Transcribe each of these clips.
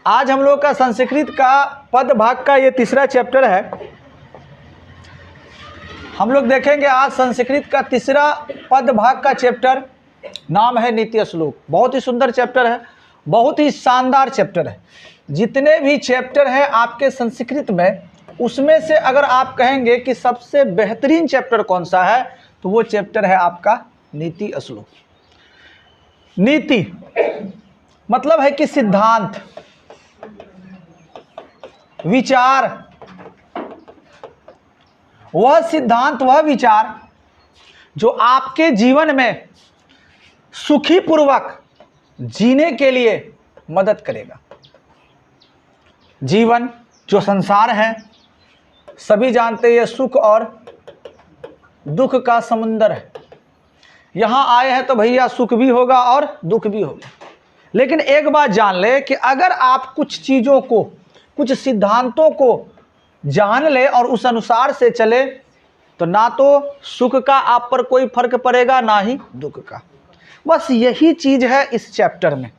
आज हम लोग का संस्कृत का पद भाग का ये तीसरा चैप्टर है। हम लोग देखेंगे आज संस्कृत का तीसरा पद भाग का चैप्टर, नाम है नीति श्लोक। बहुत ही सुंदर चैप्टर है, बहुत ही शानदार चैप्टर है। जितने भी चैप्टर हैं आपके संस्कृत में, उसमें से अगर आप कहेंगे कि सबसे बेहतरीन चैप्टर कौन सा है, तो वो चैप्टर है आपका नीति श्लोक। नीति मतलब है कि सिद्धांत, विचार, वह सिद्धांत, वह विचार जो आपके जीवन में सुखी पूर्वक जीने के लिए मदद करेगा। जीवन जो संसार है, सभी जानते हैं, ये सुख और दुख का समुंदर है। यहाँ आए हैं तो भैया सुख भी होगा और दुख भी होगा। लेकिन एक बात जान ले कि अगर आप कुछ चीज़ों को, कुछ सिद्धांतों को जान ले और उस अनुसार से चले, तो ना तो सुख का आप पर कोई फर्क पड़ेगा, ना ही दुख का। बस यही चीज़ है इस चैप्टर में।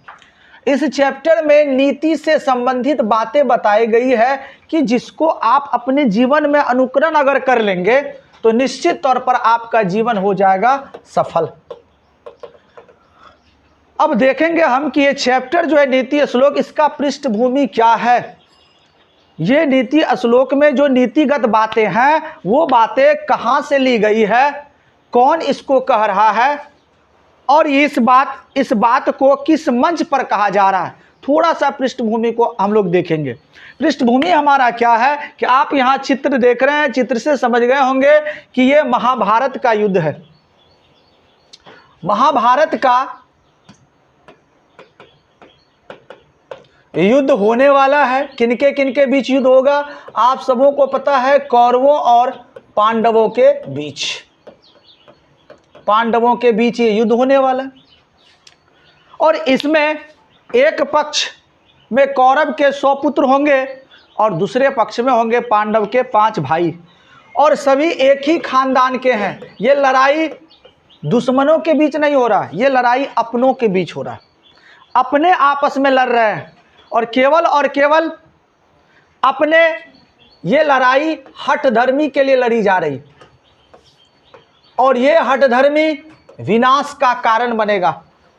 इस चैप्टर में नीति से संबंधित बातें बताई गई है कि जिसको आप अपने जीवन में अनुकरण अगर कर लेंगे तो निश्चित तौर पर आपका जीवन हो जाएगा सफल। अब देखेंगे हम कि ये चैप्टर जो है नीति श्लोक, इसका पृष्ठभूमि क्या है। ये नीति श्लोक में जो नीतिगत बातें हैं, वो बातें कहाँ से ली गई है, कौन इसको कह रहा है, और इस बात को किस मंच पर कहा जा रहा है। थोड़ा सा पृष्ठभूमि को हम लोग देखेंगे। पृष्ठभूमि हमारा क्या है कि आप यहाँ चित्र देख रहे हैं, चित्र से समझ गए होंगे कि ये महाभारत का युद्ध है। महाभारत का युद्ध होने वाला है। किनके बीच युद्ध होगा, आप सबों को पता है, कौरवों और पांडवों के बीच। पांडवों के बीच ये युद्ध होने वाला है। और इसमें एक पक्ष में कौरव के 100 पुत्र होंगे और दूसरे पक्ष में होंगे पांडव के 5 भाई, और सभी एक ही खानदान के हैं। ये लड़ाई दुश्मनों के बीच नहीं हो रहा, ये लड़ाई अपनों के बीच हो रहा है। अपने आपस में लड़ रहे हैं और केवल अपने, ये लड़ाई हठ धर्मी के लिए लड़ी जा रही, और ये हठ धर्मी विनाश का कारण बनेगा,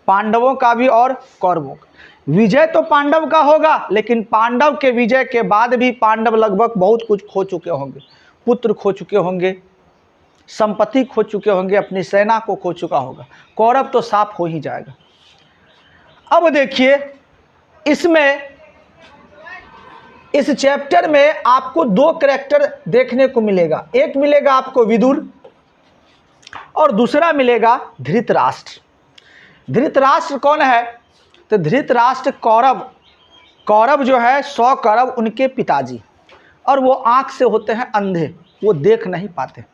पांडवों का भी और कौरवों का। विजय तो पांडव का होगा, लेकिन पांडव के विजय के बाद भी पांडव लगभग बहुत कुछ खो चुके होंगे। पुत्र खो चुके होंगे, संपत्ति खो चुके होंगे, अपनी सेना को खो चुका होगा। कौरव तो साफ हो ही जाएगा। अब देखिए, इसमें, इस चैप्टर में आपको 2 कैरेक्टर देखने को मिलेगा। एक मिलेगा आपको विदुर और दूसरा मिलेगा धृतराष्ट्र। धृतराष्ट्र कौन है? तो धृतराष्ट्र कौरव जो है 100 कौरव उनके पिताजी, और वो आंख से होते हैं अंधे, वो देख नहीं पाते।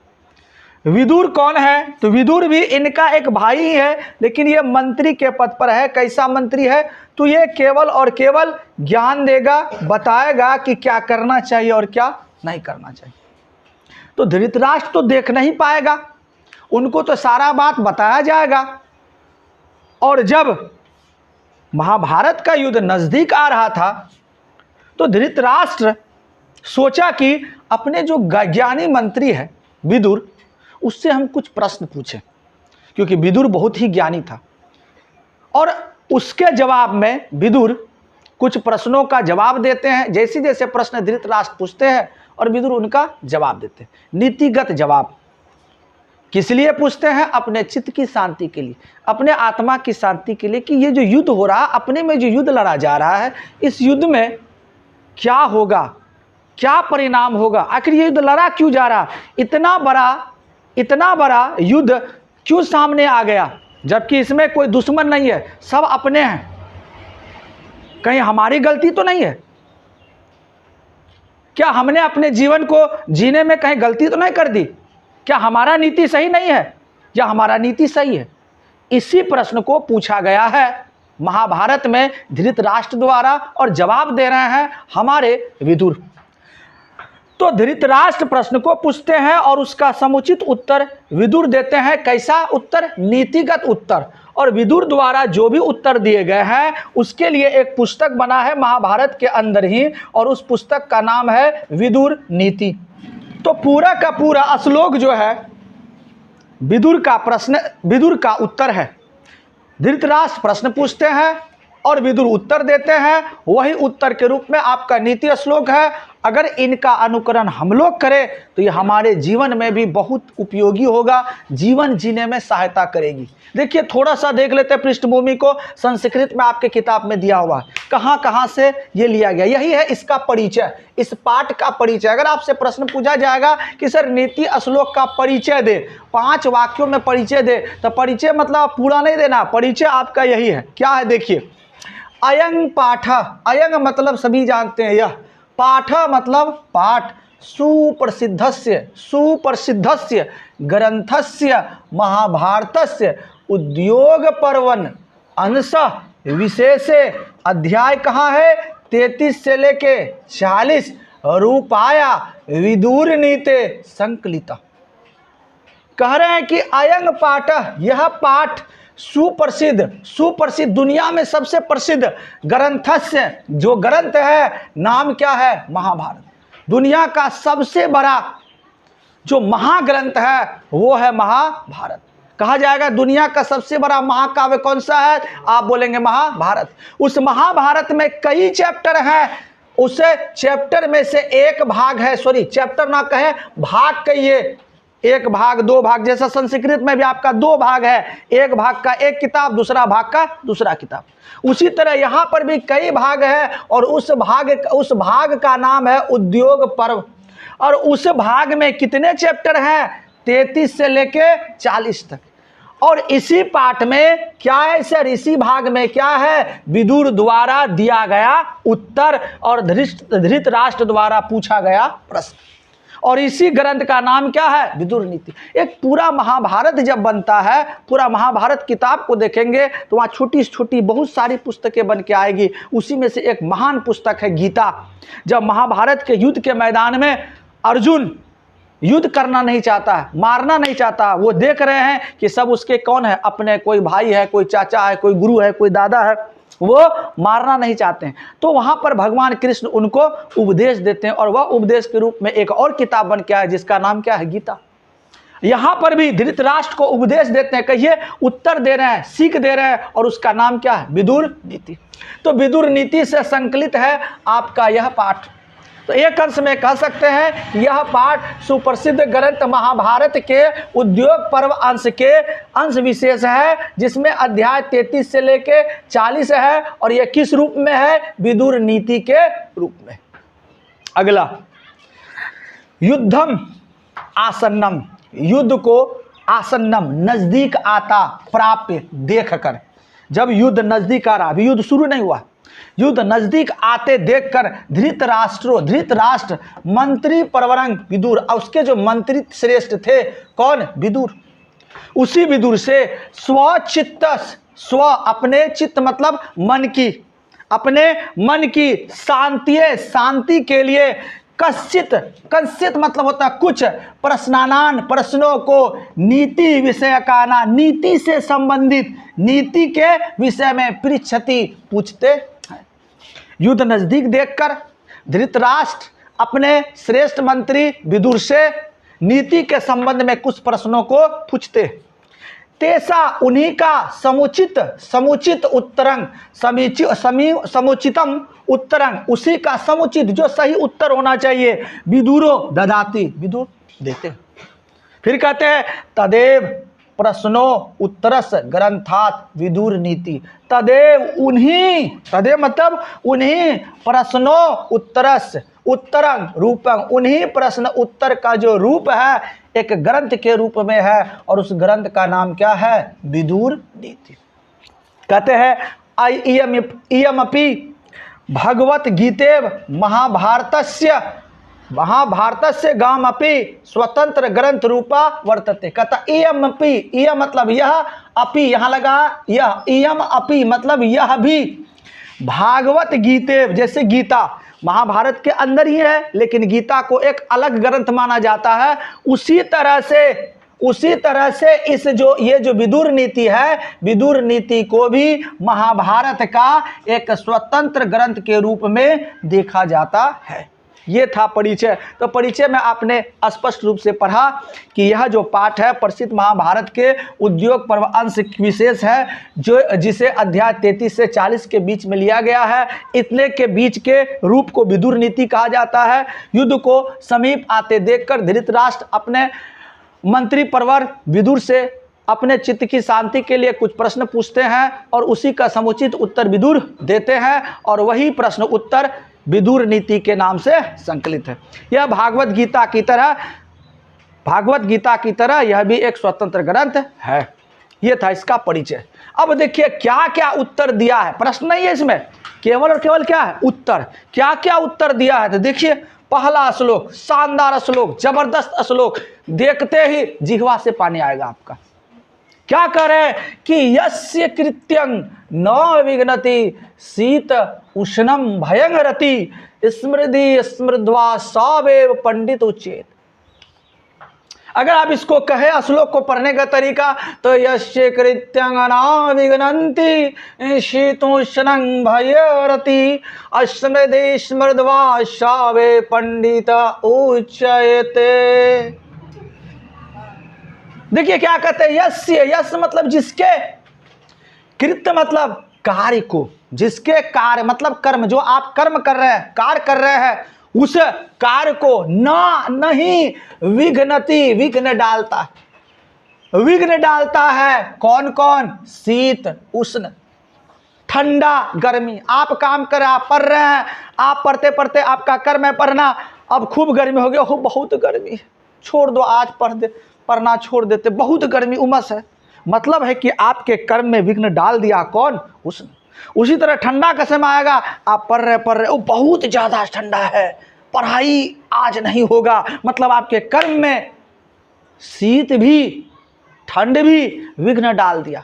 विदुर कौन है? तो विदुर भी इनका एक भाई ही है, लेकिन ये मंत्री के पद पर है। कैसा मंत्री है? तो ये केवल और केवल ज्ञान देगा, बताएगा कि क्या करना चाहिए और क्या नहीं करना चाहिए। तो धृतराष्ट्र तो देख नहीं पाएगा, उनको तो सारा बात बताया जाएगा। और जब महाभारत का युद्ध नज़दीक आ रहा था, तो धृतराष्ट्र सोचा कि अपने जो ज्ञानी मंत्री है विदुर, उससे हम कुछ प्रश्न पूछें, क्योंकि विदुर बहुत ही ज्ञानी था। और उसके जवाब में विदुर कुछ प्रश्नों का जवाब देते हैं। जैसे जैसे प्रश्न धृतराष्ट्र पूछते हैं और विदुर उनका जवाब देते हैं। नीतिगत जवाब किस लिए पूछते हैं? अपने चित्त की शांति के लिए, अपने आत्मा की शांति के लिए, कि ये जो युद्ध हो रहा है, अपने में जो युद्ध लड़ा जा रहा है, इस युद्ध में क्या होगा, क्या परिणाम होगा, आखिर ये युद्ध लड़ा क्यों जा रहा, इतना बड़ा युद्ध क्यों सामने आ गया, जबकि इसमें कोई दुश्मन नहीं है, सब अपने हैं। कहीं हमारी गलती तो नहीं है? क्या हमने अपने जीवन को जीने में कहीं गलती तो नहीं कर दी? क्या हमारा नीति सही नहीं है या हमारा नीति सही है? इसी प्रश्न को पूछा गया है महाभारत में धृतराष्ट्र द्वारा, और जवाब दे रहे हैं हमारे विदुर। तो धृतराष्ट्र प्रश्न को पूछते हैं और उसका समुचित उत्तर विदुर देते हैं। कैसा उत्तर? नीतिगत उत्तर। और विदुर द्वारा जो भी उत्तर दिए गए हैं उसके लिए एक पुस्तक बना है महाभारत के अंदर ही, और उस पुस्तक का नाम है विदुर नीति। तो पूरा का पूरा श्लोक जो है विदुर का उत्तर है। धृतराष्ट्र प्रश्न पूछते हैं और विदुर उत्तर देते हैं, वही उत्तर के रूप में आपका नीति श्लोक है। अगर इनका अनुकरण हम लोग करें तो ये हमारे जीवन में भी बहुत उपयोगी होगा, जीवन जीने में सहायता करेगी। देखिए थोड़ा सा देख लेते हैं पृष्ठभूमि को। संस्कृत में आपके किताब में दिया हुआ है, कहाँ कहाँ से ये लिया गया, यही है इसका परिचय, इस पाठ का परिचय। अगर आपसे प्रश्न पूछा जाएगा कि सर नीति श्लोक का परिचय दे, 5 वाक्यों में परिचय दे, तो परिचय मतलब पूरा नहीं देना, परिचय आपका यही है। क्या है देखिए, अयंग पाठ, अयंग मतलब सभी जानते हैं, यह पाठ मतलब पाठ, सुप्रसिद्धस्य ग्रंथस्य महाभारतस्य उद्योग पर्वन अंश विशेषे अध्याय कहाँ है 33 से लेके 40 रूपाया विदुर नीते संकलिता। कह रहे हैं कि अयंग पाठ, यह पाठ सुप्रसिद्ध दुनिया में सबसे प्रसिद्ध ग्रंथस्य, जो ग्रंथ है नाम क्या है महाभारत। दुनिया का सबसे बड़ा जो महाग्रंथ है वो है महाभारत। कहा जाएगा दुनिया का सबसे बड़ा महाकाव्य कौन सा है, आप बोलेंगे महाभारत। उस महाभारत में कई चैप्टर हैं, उस चैप्टर में से एक भाग है, सॉरी चैप्टर ना कहें भाग कहिए, एक भाग 2 भाग, जैसा संस्कृत में भी आपका 2 भाग है, एक भाग का एक किताब, दूसरा भाग का दूसरा किताब। उसी तरह यहाँ पर भी कई भाग है और उस भाग का नाम है उद्योग पर्व। और उस भाग में कितने चैप्टर हैं 33 से लेके 40 तक। और इसी पाठ में क्या है सर, इसी भाग में क्या है, विदुर द्वारा दिया गया उत्तर और धृतराष्ट्र द्वारा पूछा गया प्रश्न, और इसी ग्रंथ का नाम क्या है विदुर नीति। एक पूरा महाभारत जब बनता है, पूरा महाभारत किताब को देखेंगे तो वहाँ छोटी छोटी बहुत सारी पुस्तकें बन के आएगी। उसी में से एक महान पुस्तक है गीता। जब महाभारत के युद्ध के मैदान में अर्जुन युद्ध करना नहीं चाहता है, मारना नहीं चाहता, वो देख रहे हैं कि सब उसके कौन है, अपने कोई भाई है, कोई चाचा है, कोई गुरु है, कोई दादा है, वो मारना नहीं चाहते हैं। तो वहाँ पर भगवान कृष्ण उनको उपदेश देते हैं और वह उपदेश के रूप में एक और किताब बन के आया जिसका नाम क्या है गीता। यहाँ पर भी धृतराष्ट्र को उपदेश देते हैं, कहिए उत्तर दे रहे हैं, सीख दे रहे हैं, और उसका नाम क्या है विदुर नीति। तो विदुर नीति से संकलित है आपका यह पाठ। तो एक अंश में कह सकते हैं कि यह पाठ सुप्रसिद्ध ग्रंथ महाभारत के उद्योग पर्व अंश के अंश विशेष है, जिसमें अध्याय 33 से लेके 40 है, और यह किस रूप में है विदुर नीति के रूप में। अगला, युद्धम आसन्नम, युद्ध को आसन्नम नजदीक आता प्राप्य देखकर। जब युद्ध नजदीक आ रहा, अभी युद्ध शुरू नहीं हुआ, युद्ध नजदीक आते देखकर धृतराष्ट्र मंत्री परवरंग विदुर, और उसके जो मंत्री श्रेष्ठ थे कौन विदुर, उसी विदुर से स्वचित्त, स्व अपने चित्त मतलब मन की, अपने मन की शांति के लिए कश्चित मतलब होता है कुछ, प्रश्नानान प्रश्नों को, नीति विषय का ना, नीति से संबंधित, नीति के विषय में पृच्छति पूछते हैं। युद्ध नजदीक देखकर धृतराष्ट्र अपने श्रेष्ठ मंत्री विदुर से नीति के संबंध में कुछ प्रश्नों को पूछते। तेसा उन्हीं का समुचित उत्तरंग, समुचितम उत्तरंग, उसी का समुचित जो सही उत्तर होना चाहिए, विदुरो ददाति, विदुर देते। फिर कहते हैं तदेव प्रश्नो उत्तरस ग्रंथात विदुर नीति। तदेव उन्हीं, तदेव मतलब उन्हीं, प्रश्नो उत्तरस उत्तरंग रूपंग, उन्हीं प्रश्न उत्तर का जो रूप है एक ग्रंथ के रूप में है, और उस ग्रंथ का नाम क्या है विदुर नीति। कहते हैं इयमपि भगवत गीतेव महाभारतस्य गामपि स्वतंत्र ग्रंथ रूपा वर्तते। कहता इयमपि, इयम मतलब यह, अपि यहाँ लगा यह, इयम अपि मतलब यह भी, भागवत गीतेव जैसे गीता महाभारत के अंदर ही है लेकिन गीता को एक अलग ग्रंथ माना जाता है, उसी तरह से उसी तरह से ये जो विदुर नीति है, विदुर नीति को भी महाभारत का एक स्वतंत्र ग्रंथ के रूप में देखा जाता है। ये था परिचय। तो परिचय में आपने स्पष्ट रूप से पढ़ा कि यह जो पाठ है प्रसिद्ध महाभारत के उद्योग पर्व अंश विशेष है, जो जिसे अध्याय 33 से 40 के बीच में लिया गया है। इतने के बीच के रूप को विदुर नीति कहा जाता है। युद्ध को समीप आते देखकर धृतराष्ट्र अपने मंत्री परवर विदुर से अपने चित्त की शांति के लिए कुछ प्रश्न पूछते हैं और उसी का समुचित उत्तर विदुर देते हैं, और वही प्रश्न उत्तर विदुर नीति के नाम से संकलित है। यह भागवत गीता की तरह यह भी एक स्वतंत्र ग्रंथ है। यह था इसका परिचय। अब देखिए क्या क्या उत्तर दिया है, प्रश्न नहीं है इसमें, केवल और केवल क्या है, उत्तर। क्या क्या उत्तर दिया है तो देखिए, पहला श्लोक, शानदार श्लोक, जबरदस्त श्लोक, देखते ही जिह्वा से पानी आएगा आपका। क्या कह रहे हैं कि यस्य कृत्यं न विघ्नति शीत उष्णम भयं रति स्मृति स्मृद्वा सावेव पंडित उच्चेत। अगर आप इसको कहे श्लोक को पढ़ने का तरीका तो यस्य कृत्यं न विघ्नन्ति शीतोष्णं भयं रति स्मृति स्मृद्वा सावेव पंडित उच्चेते। देखिए क्या कहते हैं, यस्य, यश मतलब जिसके, कृत्य मतलब कार्य को, जिसके कार्य मतलब कर्म, जो आप कर्म कर रहे हैं, कार्य कर रहे हैं, उस कार्य को नहीं विघ्नति, विघ्न डालता है। विघ्न डालता है कौन कौन, शीत उष्ण, ठंडा गर्मी। आप काम कर रहे हैं, आप पढ़ रहे हैं, आप पढ़ते पढ़ते आपका कर्म है पढ़ना, अब खूब गर्मी हो गया, हो बहुत गर्मी, छोड़ दो आज पढ़ना छोड़ देते, बहुत गर्मी उमस है। मतलब है कि आपके कर्म में विघ्न डाल दिया कौन, उष्ण। उसी तरह ठंडा का समय आएगा, आप पढ़ रहे वो बहुत ज़्यादा ठंडा है, पढ़ाई आज नहीं होगा, मतलब आपके कर्म में शीत भी ठंड भी विघ्न डाल दिया।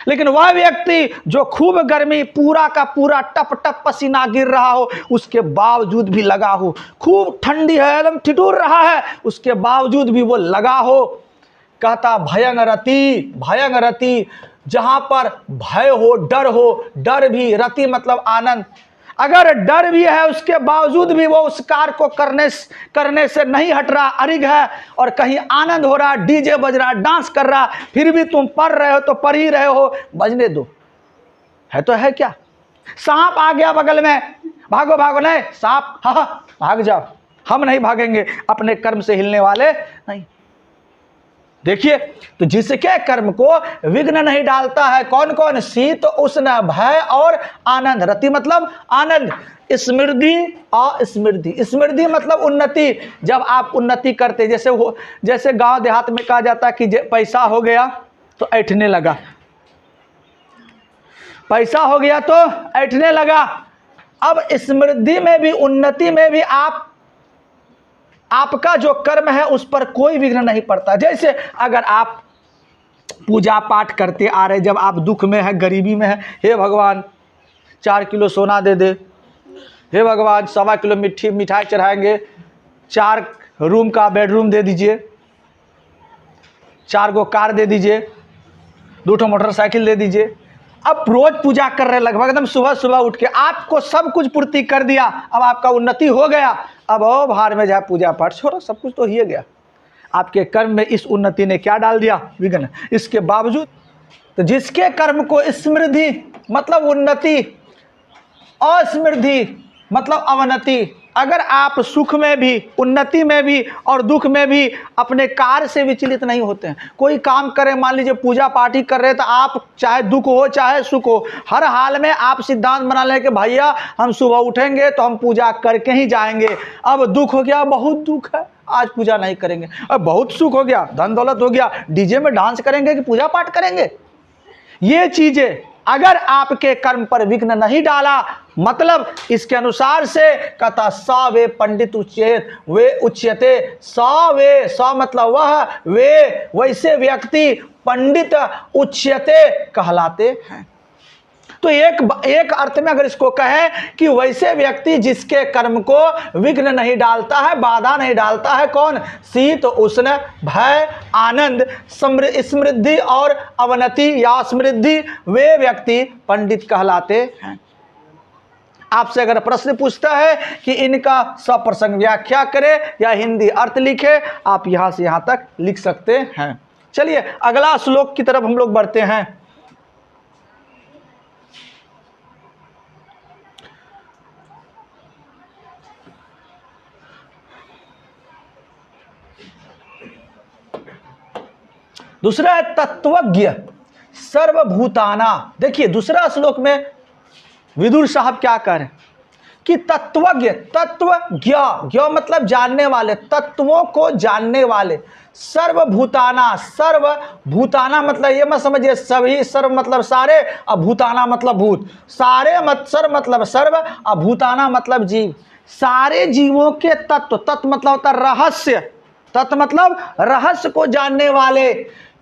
लेकिन वह व्यक्ति जो खूब गर्मी, पूरा का पूरा टप टप पसीना गिर रहा हो, उसके बावजूद भी लगा हो, खूब ठंडी है, एकदम ठिठुर रहा है, उसके बावजूद भी वो लगा हो, कहता भयं रति, भयं रति, जहां पर भय हो, डर भी, रति मतलब आनंद। अगर डर भी है उसके बावजूद भी वो उस कार्य को करने से नहीं हट रहा, अरिग है, और कहीं आनंद हो रहा, डीजे बज रहा, डांस कर रहा, फिर भी तुम पढ़ रहे हो तो पढ़ ही रहे हो, बजने दो। है तो है क्या, सांप आ गया बगल में, भागो भागो, नहीं सांप, हाँ भाग जाओ, हम नहीं भागेंगे, अपने कर्म से हिलने वाले नहीं। देखिए, तो जिसके कर्म को विघ्न नहीं डालता है कौन कौन, शीत उष्ण भय और आनंद। रति मतलब आनंद, स्मृति अस्मृति, स्मृति मतलब उन्नति। जब आप उन्नति करते, जैसे गांव देहात में कहा जाता है कि पैसा हो गया तो ऐठने लगा, पैसा हो गया तो ऐठने लगा। अब स्मृति में भी, उन्नति में भी आपका जो कर्म है उस पर कोई विघ्न नहीं पड़ता। जैसे अगर आप पूजा पाठ करते आ रहे, जब आप दुख में है, गरीबी में है, हे भगवान 4 किलो सोना दे दे, हे भगवान 1.25 किलो मिठाई चढ़ाएंगे, 4 रूम का बेडरूम दे दीजिए, 4 गो कार दे दीजिए, 2 मोटरसाइकिल दे दीजिए। अब रोज पूजा कर रहे, लगभग एकदम सुबह सुबह उठ के आपको सब कुछ पूर्ति कर दिया, अब आपका उन्नति हो गया, अब ओ भार में जाए, पूजा पाठ छोड़ो, सब कुछ तो ही गया। आपके कर्म में इस उन्नति ने क्या डाल दिया, विघ्न। इसके बावजूद तो जिसके कर्म को स्मृति मतलब उन्नति, अस्मृति मतलब अवनति, अगर आप सुख में भी, उन्नति में भी और दुख में भी अपने कार्य से विचलित नहीं होते हैं, कोई काम करें, मान लीजिए पूजा पाठ ही कर रहे हैं, तो आप चाहे दुख हो चाहे सुख हो, हर हाल में आप सिद्धांत बना लें कि भैया हम सुबह उठेंगे तो हम पूजा करके ही जाएंगे। अब दुख हो गया, बहुत दुख है, आज पूजा नहीं करेंगे। अब बहुत सुख हो गया, धन दौलत हो गया, डीजे में डांस करेंगे कि पूजा पाठ करेंगे। ये चीजें अगर आपके कर्म पर विघ्न नहीं डाला, मतलब इसके अनुसार से कहता सा वे पंडित उच्चेत, वे उच्यते, सा वे, सा मतलब वह, वे वैसे व्यक्ति पंडित उच्यते कहलाते हैं। तो एक अर्थ में अगर इसको कहें कि वैसे व्यक्ति जिसके कर्म को विघ्न नहीं डालता है, बाधा नहीं डालता है, कौन? शीत उष्ण भय आनंद समृद्धि और अवनति या समृद्धि, वे व्यक्ति पंडित कहलाते हैं। आपसे अगर प्रश्न पूछता है कि इनका सप्रसंग व्याख्या करे या हिंदी अर्थ लिखे, आप यहां से यहां तक लिख सकते हैं। चलिए अगला श्लोक की तरफ हम लोग बढ़ते हैं। दूसरा है तत्वज्ञ सर्वभूताना। देखिए दूसरा श्लोक में विदुर साहब क्या कह रहे हैं कि तत्वज्ञ, तत्वज्ञ, ज्ञ मतलब जानने वाले, तत्वों को जानने वाले, सर्वभूताना, सर्वभूताना मतलब ये मत समझिए सभी, सर्व मतलब सारे, अभूताना मतलब भूत, सारे मत सर्व मतलब सर्व, अभूताना मतलब जीव, सारे जीवों के तत्व, तत्व मतलब होता है रहस्य, तत्व मतलब रहस्य को जानने वाले,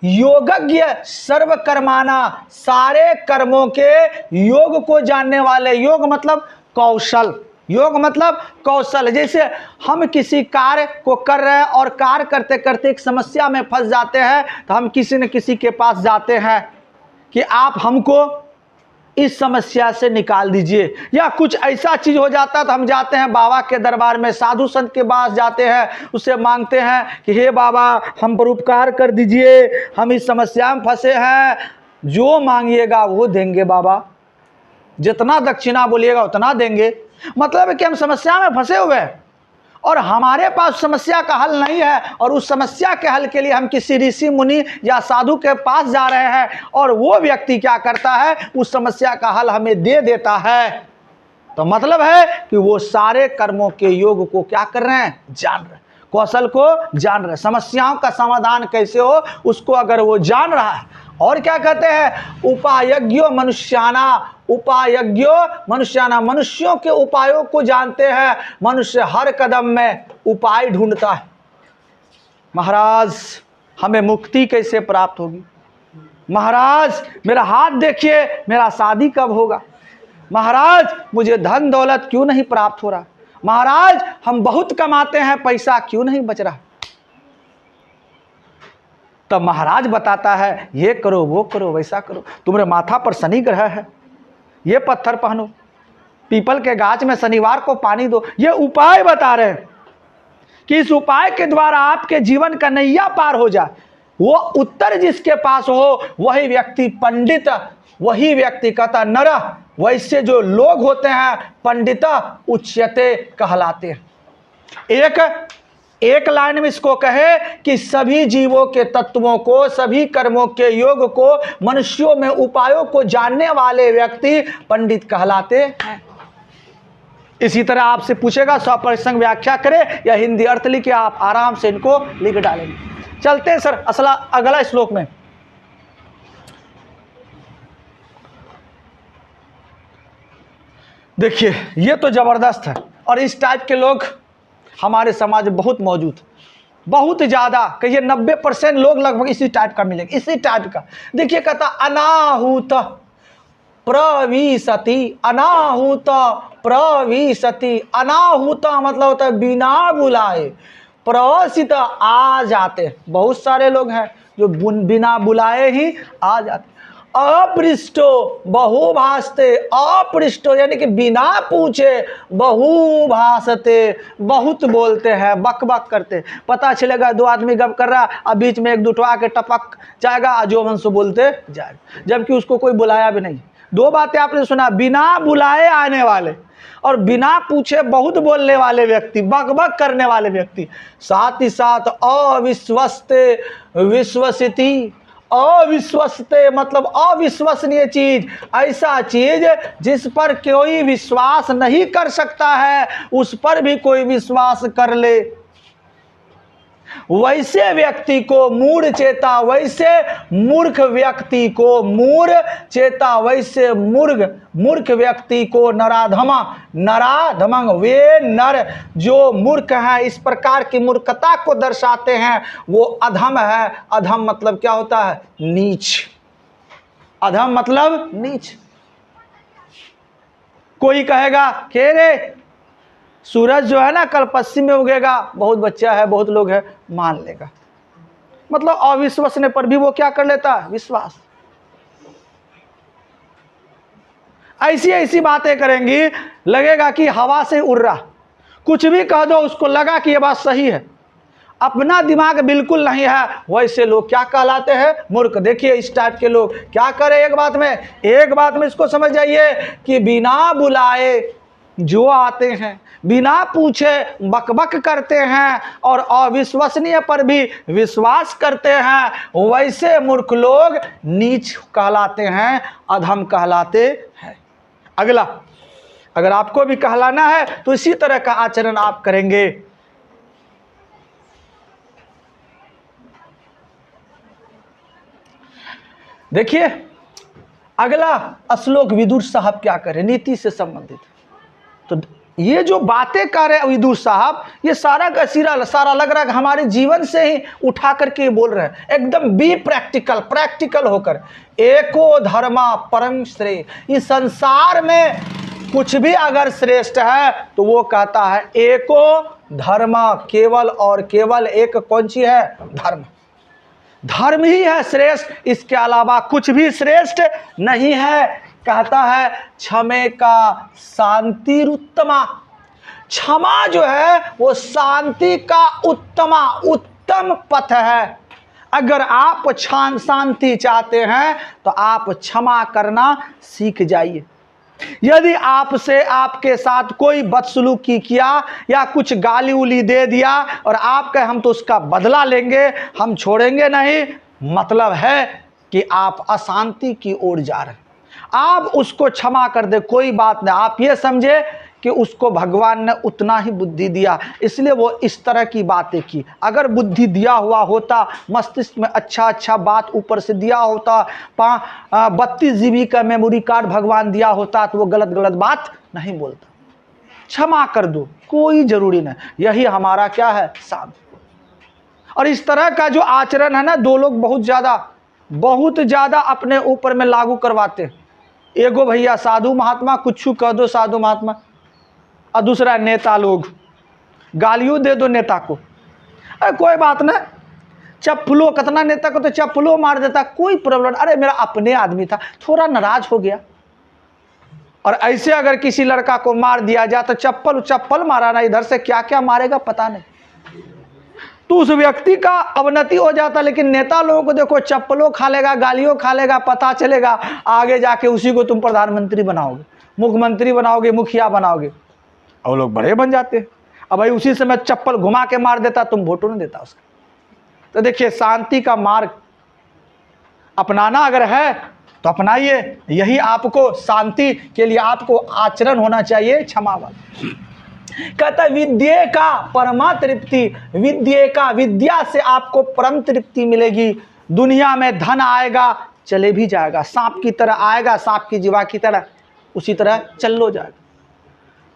योगज्ञ सर्वकर्माना, सारे कर्मों के योग को जानने वाले, योग मतलब कौशल, योग मतलब कौशल। जैसे हम किसी कार्य को कर रहे हैं और कार्य करते करते एक समस्या में फंस जाते हैं, तो हम किसी न किसी के पास जाते हैं कि आप हमको इस समस्या से निकाल दीजिए, या कुछ ऐसा चीज हो जाता है तो हम जाते हैं बाबा के दरबार में, साधु संत के पास जाते हैं, उससे मांगते हैं कि हे बाबा हम पर उपकार कर दीजिए, हम इस समस्या में फंसे हैं। जो मांगिएगा वो देंगे बाबा, जितना दक्षिणा बोलिएगा उतना देंगे। मतलब है कि हम समस्या में फंसे हुए हैं और हमारे पास समस्या का हल नहीं है, और उस समस्या के हल के लिए हम किसी ऋषि मुनि या साधु के पास जा रहे हैं, और वो व्यक्ति क्या करता है, उस समस्या का हल हमें दे देता है। तो मतलब है कि वो सारे कर्मों के योग को क्या कर रहे हैं, जान रहे हैं, कौशल को जान रहे हैं, समस्याओं का समाधान कैसे हो उसको अगर वो जान रहा है। और क्या कहते हैं, उपायज्ञो मनुष्याना, उपायज्ञो मनुष्याना, मनुष्यों के उपायों को जानते हैं। मनुष्य हर कदम में उपाय ढूंढता है, महाराज हमें मुक्ति कैसे प्राप्त होगी, महाराज मेरा हाथ देखिए, मेरा शादी कब होगा, महाराज मुझे धन दौलत क्यों नहीं प्राप्त हो रहा, महाराज हम बहुत कमाते हैं पैसा क्यों नहीं बच रहा। तब महाराज बताता है ये करो वो करो वैसा करो, तुम्हारे माथा पर शनि ग्रह है, ये पत्थर पहनो, पीपल के गाछ में शनिवार को पानी दो। ये उपाय बता रहे हैं कि इस उपाय के द्वारा आपके जीवन का नैया पार हो जाए। वो उत्तर जिसके पास हो वही व्यक्ति पंडित, वही व्यक्ति कहता नर, वैसे जो लोग होते हैं पंडित उच्यते कहलाते हैं। एक लाइन में इसको कहे कि सभी जीवों के तत्वों को, सभी कर्मों के योग को, मनुष्यों में उपायों को जानने वाले व्यक्ति पंडित कहलाते हैं। इसी तरह आपसे पूछेगा सप्रसंग व्याख्या करे या हिंदी अर्थ लिखे, आप आराम से इनको लिख डालेंगे। चलते हैं सर अगला श्लोक में। देखिए ये तो जबरदस्त है, और इस टाइप के लोग हमारे समाज में बहुत मौजूद, बहुत ज़्यादा, कहिए 90% लोग लगभग इसी टाइप का मिलेंगे, इसी टाइप का। देखिए कहता अनाहुत प्रविशति, अनाहुत प्रविशति, अनाहुत मतलब होता है बिना बुलाए, प्रसित आ जाते। बहुत सारे लोग हैं जो बिना बुलाए ही आ जाते। अपृष्टो बहुभाषते, अपृष्टो यानी कि बिना पूछे, बहुभाषते बहुत बोलते हैं, बक बक करते। पता चलेगा दो आदमी गप कर रहा, अब बीच में एक दुटवा के टपक जाएगा, जो मन से बोलते जाएगा, जबकि उसको कोई बुलाया भी नहीं। दो बातें आपने सुना, बिना बुलाए आने वाले और बिना पूछे बहुत बोलने वाले व्यक्ति, बक बक करने वाले व्यक्ति। साथ ही साथ अविश्वस्ते विश्वसिति, अविश्वसनीय मतलब अविश्वसनीय चीज, ऐसा चीज जिस पर कोई विश्वास नहीं कर सकता है उस पर भी कोई विश्वास कर ले, वैसे व्यक्ति को मूढ़ चेता, वैसे मूर्ख व्यक्ति को मूढ़ चेता, वैसे मूर्ख व्यक्ति को नराधमा, नराधमंग, वे नर जो मूर्ख हैं, इस प्रकार की मूर्खता को दर्शाते हैं, वो अधम है। अधम मतलब क्या होता है, नीच, अधम मतलब नीच। कोई कहेगा कि रे सूरज जो है ना कल पश्चिम में उगेगा, बहुत बच्चा है, बहुत लोग है, मान लेगा। मतलब अविश्वसनीय पर भी वो क्या कर लेता है, विश्वास। ऐसी ऐसी बातें करेंगी, लगेगा कि हवा से उड़ रहा, कुछ भी कह दो उसको लगा कि ये बात सही है, अपना दिमाग बिल्कुल नहीं है। वैसे लोग क्या कहलाते हैं, मूर्ख। देखिए इस टाइप के लोग क्या करें, एक बात में इसको समझ जाइए कि बिना बुलाए जो आते हैं, बिना पूछे बकबक करते हैं और अविश्वसनीय पर भी विश्वास करते हैं, वैसे मूर्ख लोग नीच कहलाते हैं, अधम कहलाते हैं। अगला, अगर आपको भी कहलाना है तो इसी तरह का आचरण आप करेंगे। देखिए अगला श्लोक विदुर साहब क्या करें, नीति से संबंधित। तो ये जो बातें कर रहे हैं विदुर साहब, ये सारा का सारा लग रहा है हमारे जीवन से ही उठा करके बोल रहे हैं, एकदम बी प्रैक्टिकल होकर। एको धर्मा परम श्रेय, इस संसार में कुछ भी अगर श्रेष्ठ है तो वो कहता है एको धर्मा, केवल और केवल एक कौन सी है, धर्म ही है श्रेष्ठ, इसके अलावा कुछ भी श्रेष्ठ नहीं है। कहता है क्षमे का शांति उत्तमा, क्षमा जो है वो शांति का उत्तम पथ है। अगर आप शांति चाहते हैं तो आप क्षमा करना सीख जाइए। यदि आपसे आपके साथ कोई बदसलूकी किया या कुछ गाली उली दे दिया और आप कहे हम तो उसका बदला लेंगे, हम छोड़ेंगे नहीं, मतलब है कि आप अशांति की ओर जा रहे हैं। आप उसको क्षमा कर दे, कोई बात नहीं। आप ये समझे कि उसको भगवान ने उतना ही बुद्धि दिया, इसलिए वो इस तरह की बातें की। अगर बुद्धि दिया हुआ होता, मस्तिष्क में अच्छा बात ऊपर से दिया होता, 32 GB का मेमोरी कार्ड भगवान दिया होता, तो वो गलत बात नहीं बोलता। क्षमा कर दो, कोई जरूरी नहीं। यही हमारा क्या है, शांति। और इस तरह का जो आचरण है ना, दो लोग बहुत ज़्यादा अपने ऊपर में लागू करवाते हैं। एगो भैया साधु महात्मा, कुछ कह दो साधु महात्मा, और दूसरा नेता लोग, गालियों दे दो नेता को, अरे कोई बात ना, चप्पलो, कितना नेता को तो चप्पलो मार देता, कोई प्रॉब्लम। अरे मेरा अपने आदमी था, थोड़ा नाराज हो गया। और ऐसे अगर किसी लड़का को मार दिया जाए तो चप्पल मारा ना, इधर से क्या क्या मारेगा पता नहीं, तो उस व्यक्ति का अवनति हो जाता। लेकिन नेता लोगों को देखो, चप्पलों खा लेगा, गालियों खा लेगा, पता चलेगा आगे जाके उसी को तुम प्रधानमंत्री बनाओगे, मुख्यमंत्री बनाओगे, मुखिया बनाओगे, और लोग बड़े बन जाते हैं। अब भाई उसी समय चप्पल घुमा के मार देता, तुम वोटों नहीं देता उसका। तो देखिए शांति का मार्ग अपनाना अगर है तो अपनाइए। यही आपको शांति के लिए आपको आचरण होना चाहिए, क्षमा वाला। कहता विद्या का परमा तृप्ति, विद्या से आपको परम तृप्ति मिलेगी। दुनिया में धन आएगा, चले भी जाएगा, सांप की तरह आएगा, सांप की जीवा की तरह, उसी तरह चलो जाएगा।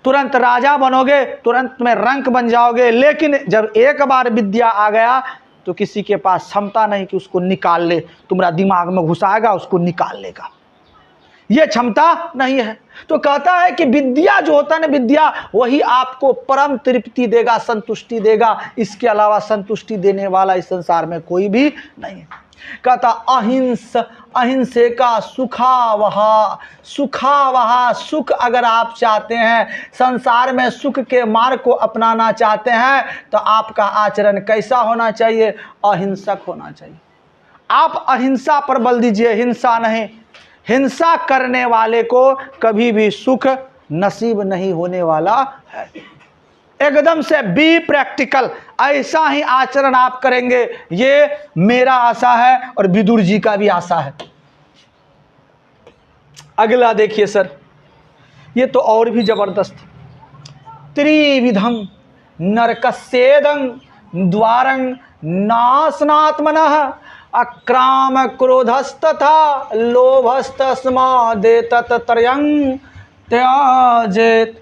तुरंत राजा बनोगे, तुरंत में रंक बन जाओगे। लेकिन जब एक बार विद्या आ गया तो किसी के पास क्षमता नहीं कि उसको निकाल ले, तुम्हारा दिमाग में घुसाएगा, उसको निकाल लेगा, ये क्षमता नहीं है। तो कहता है कि विद्या जो होता है ना, विद्या वही आपको परम तृप्ति देगा, संतुष्टि देगा। इसके अलावा संतुष्टि देने वाला इस संसार में कोई भी नहीं है। कहता अहिंसे का सुखावहा, सुख अगर आप चाहते हैं, संसार में सुख के मार्ग को अपनाना चाहते हैं, तो आपका आचरण कैसा होना चाहिए, अहिंसक होना चाहिए। आप अहिंसा पर बल दीजिए, हिंसा नहीं। हिंसा करने वाले को कभी भी सुख नसीब नहीं होने वाला है। एकदम से बी प्रैक्टिकल, ऐसा ही आचरण आप करेंगे, ये मेरा आशा है और विदुर जी का भी आशा है। अगला देखिए सर, ये तो और भी जबरदस्त। त्रिविधम नरकस्येदं द्वारं नाशनात्मनः अक्राम क्रोधस्तथा लोभस्तस्मादेतत् त्रयं त्याजेत।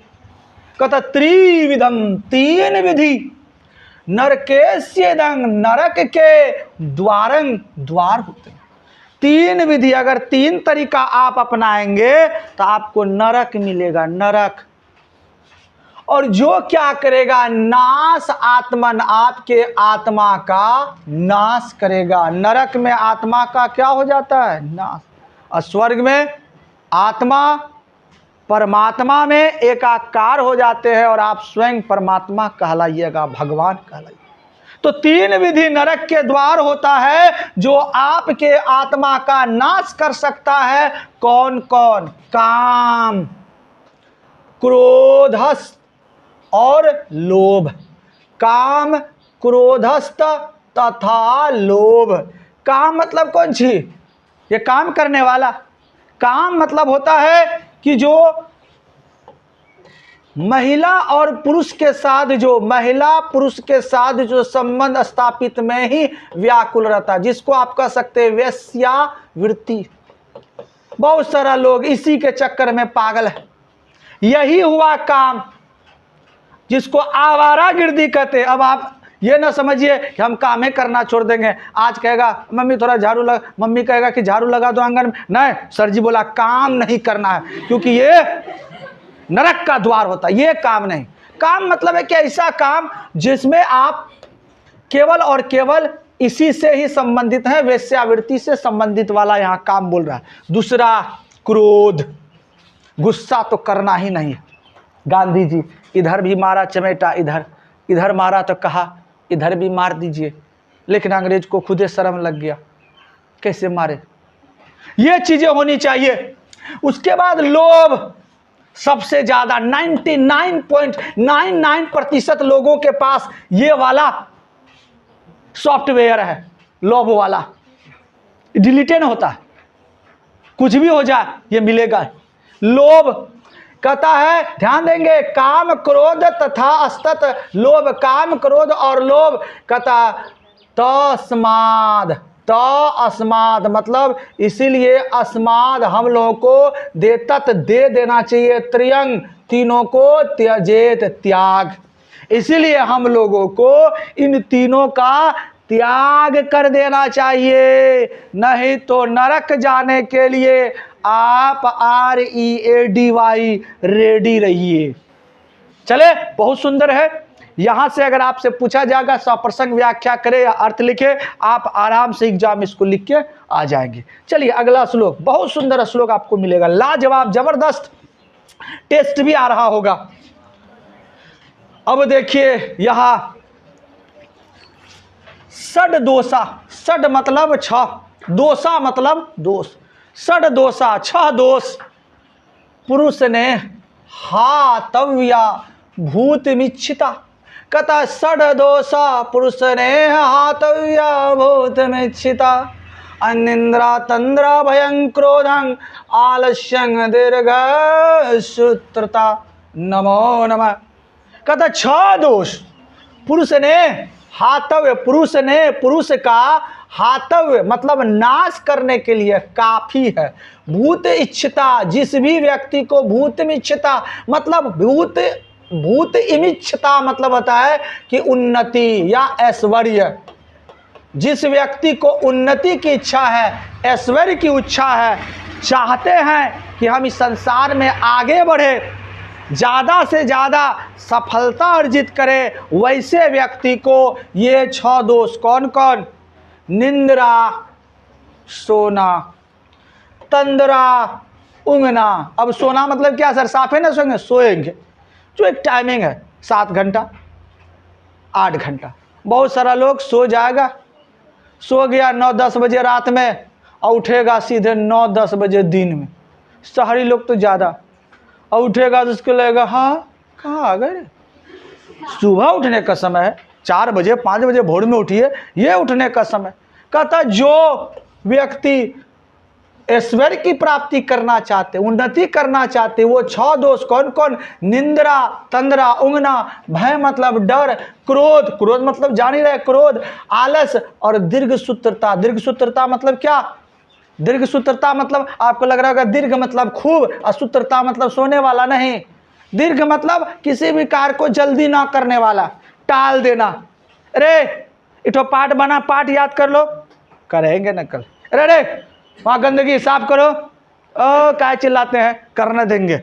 कहता त्रिविधम, तीन विधि, नरकेस्येदं, नरक के द्वारं, द्वार होते हैं। तीन विधि, अगर तीन तरीका आप अपनाएंगे तो आपको नरक मिलेगा, नरक। और जो क्या करेगा, नाश आत्मन, आपके आत्मा का नाश करेगा। नरक में आत्मा का क्या हो जाता है, नाश। और स्वर्ग में आत्मा परमात्मा में एकाकार हो जाते हैं और आप स्वयं परमात्मा कहलाइएगा, भगवान कहलाइए। तो तीन विधि नरक के द्वार होता है जो आपके आत्मा का नाश कर सकता है। कौन कौन? काम, क्रोधस्त और लोभ। काम, क्रोधस्त तथा लोभ। काम मतलब कौन सी? ये काम करने वाला। काम मतलब होता है कि जो महिला और पुरुष के साथ, जो महिला पुरुष के साथ जो संबंध स्थापित में ही व्याकुल रहता है, जिसको आप कह सकते हैं वेश्यावृत्ति। बहुत सारा लोग इसी के चक्कर में पागल है। यही हुआ काम, जिसको आवारागर्दी कहते हैं। अब आप ये ना समझिए कि हम काम ही करना छोड़ देंगे। आज कहेगा मम्मी थोड़ा झाड़ू लगा, मम्मी कहेगा कि झाड़ू लगा दो आंगन में, नहीं सर जी बोला काम नहीं करना है, क्योंकि ये नरक का द्वार होता है। ये काम नहीं। काम मतलब है कि ऐसा काम जिसमें आप केवल और केवल इसी से ही संबंधित है, वेश्यावृत्ति से संबंधित वाला यहाँ काम बोल रहा है। दूसरा क्रोध, गुस्सा तो करना ही नहीं है। गांधी जी इधर भी मारा चमेटा, इधर मारा तो कहा इधर भी मार दीजिए, लेकिन अंग्रेज को खुदे शर्म लग गया, कैसे मारे। ये चीजें होनी चाहिए। उसके बाद लोभ, सबसे ज्यादा 99.99% लोगों के पास ये वाला सॉफ्टवेयर है, लोभ वाला। डिलीटेड होता है, कुछ भी हो जाए ये मिलेगा। लोभ कहता है, ध्यान देंगे, काम क्रोध तथा अस्तत लोभ। काम क्रोध और लोभ कहता तस्माद, त अस्माद मतलब इसीलिए अस्माद हम लोगों को देतत दे देना चाहिए, त्रियंग तीनों को त्यजेत त्याग। इसीलिए हम लोगों को इन तीनों का त्याग कर देना चाहिए, नहीं तो नरक जाने के लिए आप READY रेडी रहिए। चले, बहुत सुंदर है। यहां से अगर आपसे पूछा जाएगा सप्रसंग व्याख्या करे या अर्थ लिखे, आप आराम से एग्जाम इसको लिख के आ जाएंगे। चलिए अगला श्लोक, बहुत सुंदर श्लोक आपको मिलेगा, लाजवाब जबरदस्त टेस्ट भी आ रहा होगा। अब देखिए यहां षड दोषा, षड मतलब छह, दोषा मतलब दोष। षड दोषा, छह दोष पुरुष ने हातव्या भूतमिच्छिता। कथा षड दोषा पुरुष ने हातव्या भूतमिच्छिता। अनिंद्रा तंद्रा भयं क्रोधं आलस्यं दीर्घ सूत्रता। नमो नमः। कहता छह दोष पुरुष ने हातव्य, पुरुष ने पुरुष का हातव्य मतलब नाश करने के लिए काफी है। भूत इच्छिता, जिस भी व्यक्ति को भूत में इच्छिता मतलब भूत इमिच्छता मतलब होता है कि उन्नति या ऐश्वर्य। जिस व्यक्ति को उन्नति की इच्छा है, ऐश्वर्य की इच्छा है, चाहते हैं कि हम इस संसार में आगे बढ़े, ज़्यादा से ज़्यादा सफलता अर्जित करें, वैसे व्यक्ति को ये छह दोष कौन कौन? निंद्रा सोना, तंद्रा ऊँघना। अब सोना मतलब क्या सर, साफे ना सोएंगे? सोएंगे, जो एक टाइमिंग है 7 घंटा 8 घंटा। बहुत सारा लोग सो जाएगा, सो गया 9-10 बजे रात में और उठेगा सीधे 9-10 बजे दिन में। शहरी लोग तो ज़्यादा, और उठेगा तो उसको लगेगा हाँ कहाँ आ गए। सुबह उठने का समय है, 4 बजे 5 बजे भोर में उठिए, ये उठने का समय। कहता जो व्यक्ति ऐश्वर्य की प्राप्ति करना चाहते, उन्नति करना चाहते, वो छह दोष कौन कौन? निंद्रा तंद्रा ऊँघना, भय मतलब डर, क्रोध, क्रोध मतलब जान ही रहे क्रोध, आलस और दीर्घ सूत्रता। दीर्घ सूत्रता मतलब क्या? दीर्घ सूत्रता मतलब आपको लग रहा होगा दीर्घ मतलब खूब, और सूत्रता मतलब सोने वाला नहीं। दीर्घ मतलब किसी भी कार्य को जल्दी ना करने वाला, टाल देना। अरे इठो पाठ बना, पाठ याद कर लो, करेंगे न कल। अरे वहाँ गंदगी साफ करो, क्या चिल्लाते हैं, करने देंगे।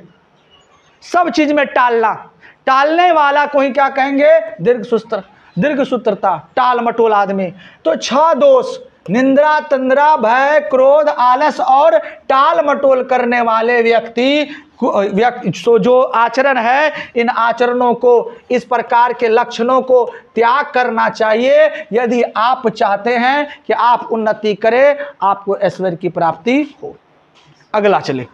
सब चीज में टालना, टालने वाला को ही क्या कहेंगे, दीर्घ सूत्रता, टाल मटोल आदमी। तो 6 दोष, निंद्रा, तंद्रा, भय, क्रोध, आलस और टाल मटोल करने वाले व्यक्ति जो आचरण है, इन आचरणों को, इस प्रकार के लक्षणों को त्याग करना चाहिए यदि आप चाहते हैं कि आप उन्नति करें, आपको ऐश्वर्य की प्राप्ति हो। अगला चले,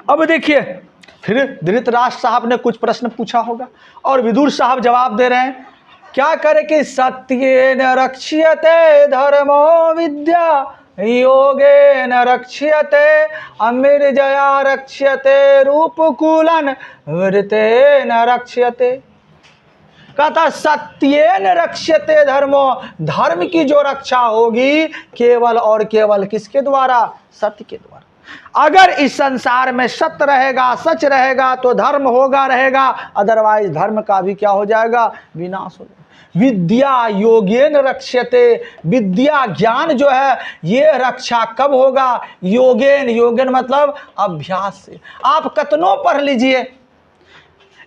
अब देखिए, फिर धृतराष्ट्र साहब ने कुछ प्रश्न पूछा होगा और विदुर साहब जवाब दे रहे हैं। क्या करे कि सत्येन रक्ष्यते धर्मो विद्या योगेन रक्ष्यते अमिर्जया रक्ष्यते रूपकुलन वृतेन रक्ष्यते। कहता सत्येन रक्ष्यते धर्मो, धर्म की जो रक्षा होगी केवल और केवल किसके द्वारा, सत्य के द्वारा। अगर इस संसार में सत्य रहेगा, सच रहेगा तो धर्म होगा रहेगा, अदरवाइज धर्म का भी क्या हो जाएगा, विनाश हो जाएगा। विद्या योगेन रक्ष्यते, विद्या ज्ञान जो है ये रक्षा कब होगा, योगेन, योगेन मतलब अभ्यास से। आप कितनों पढ़ लीजिए,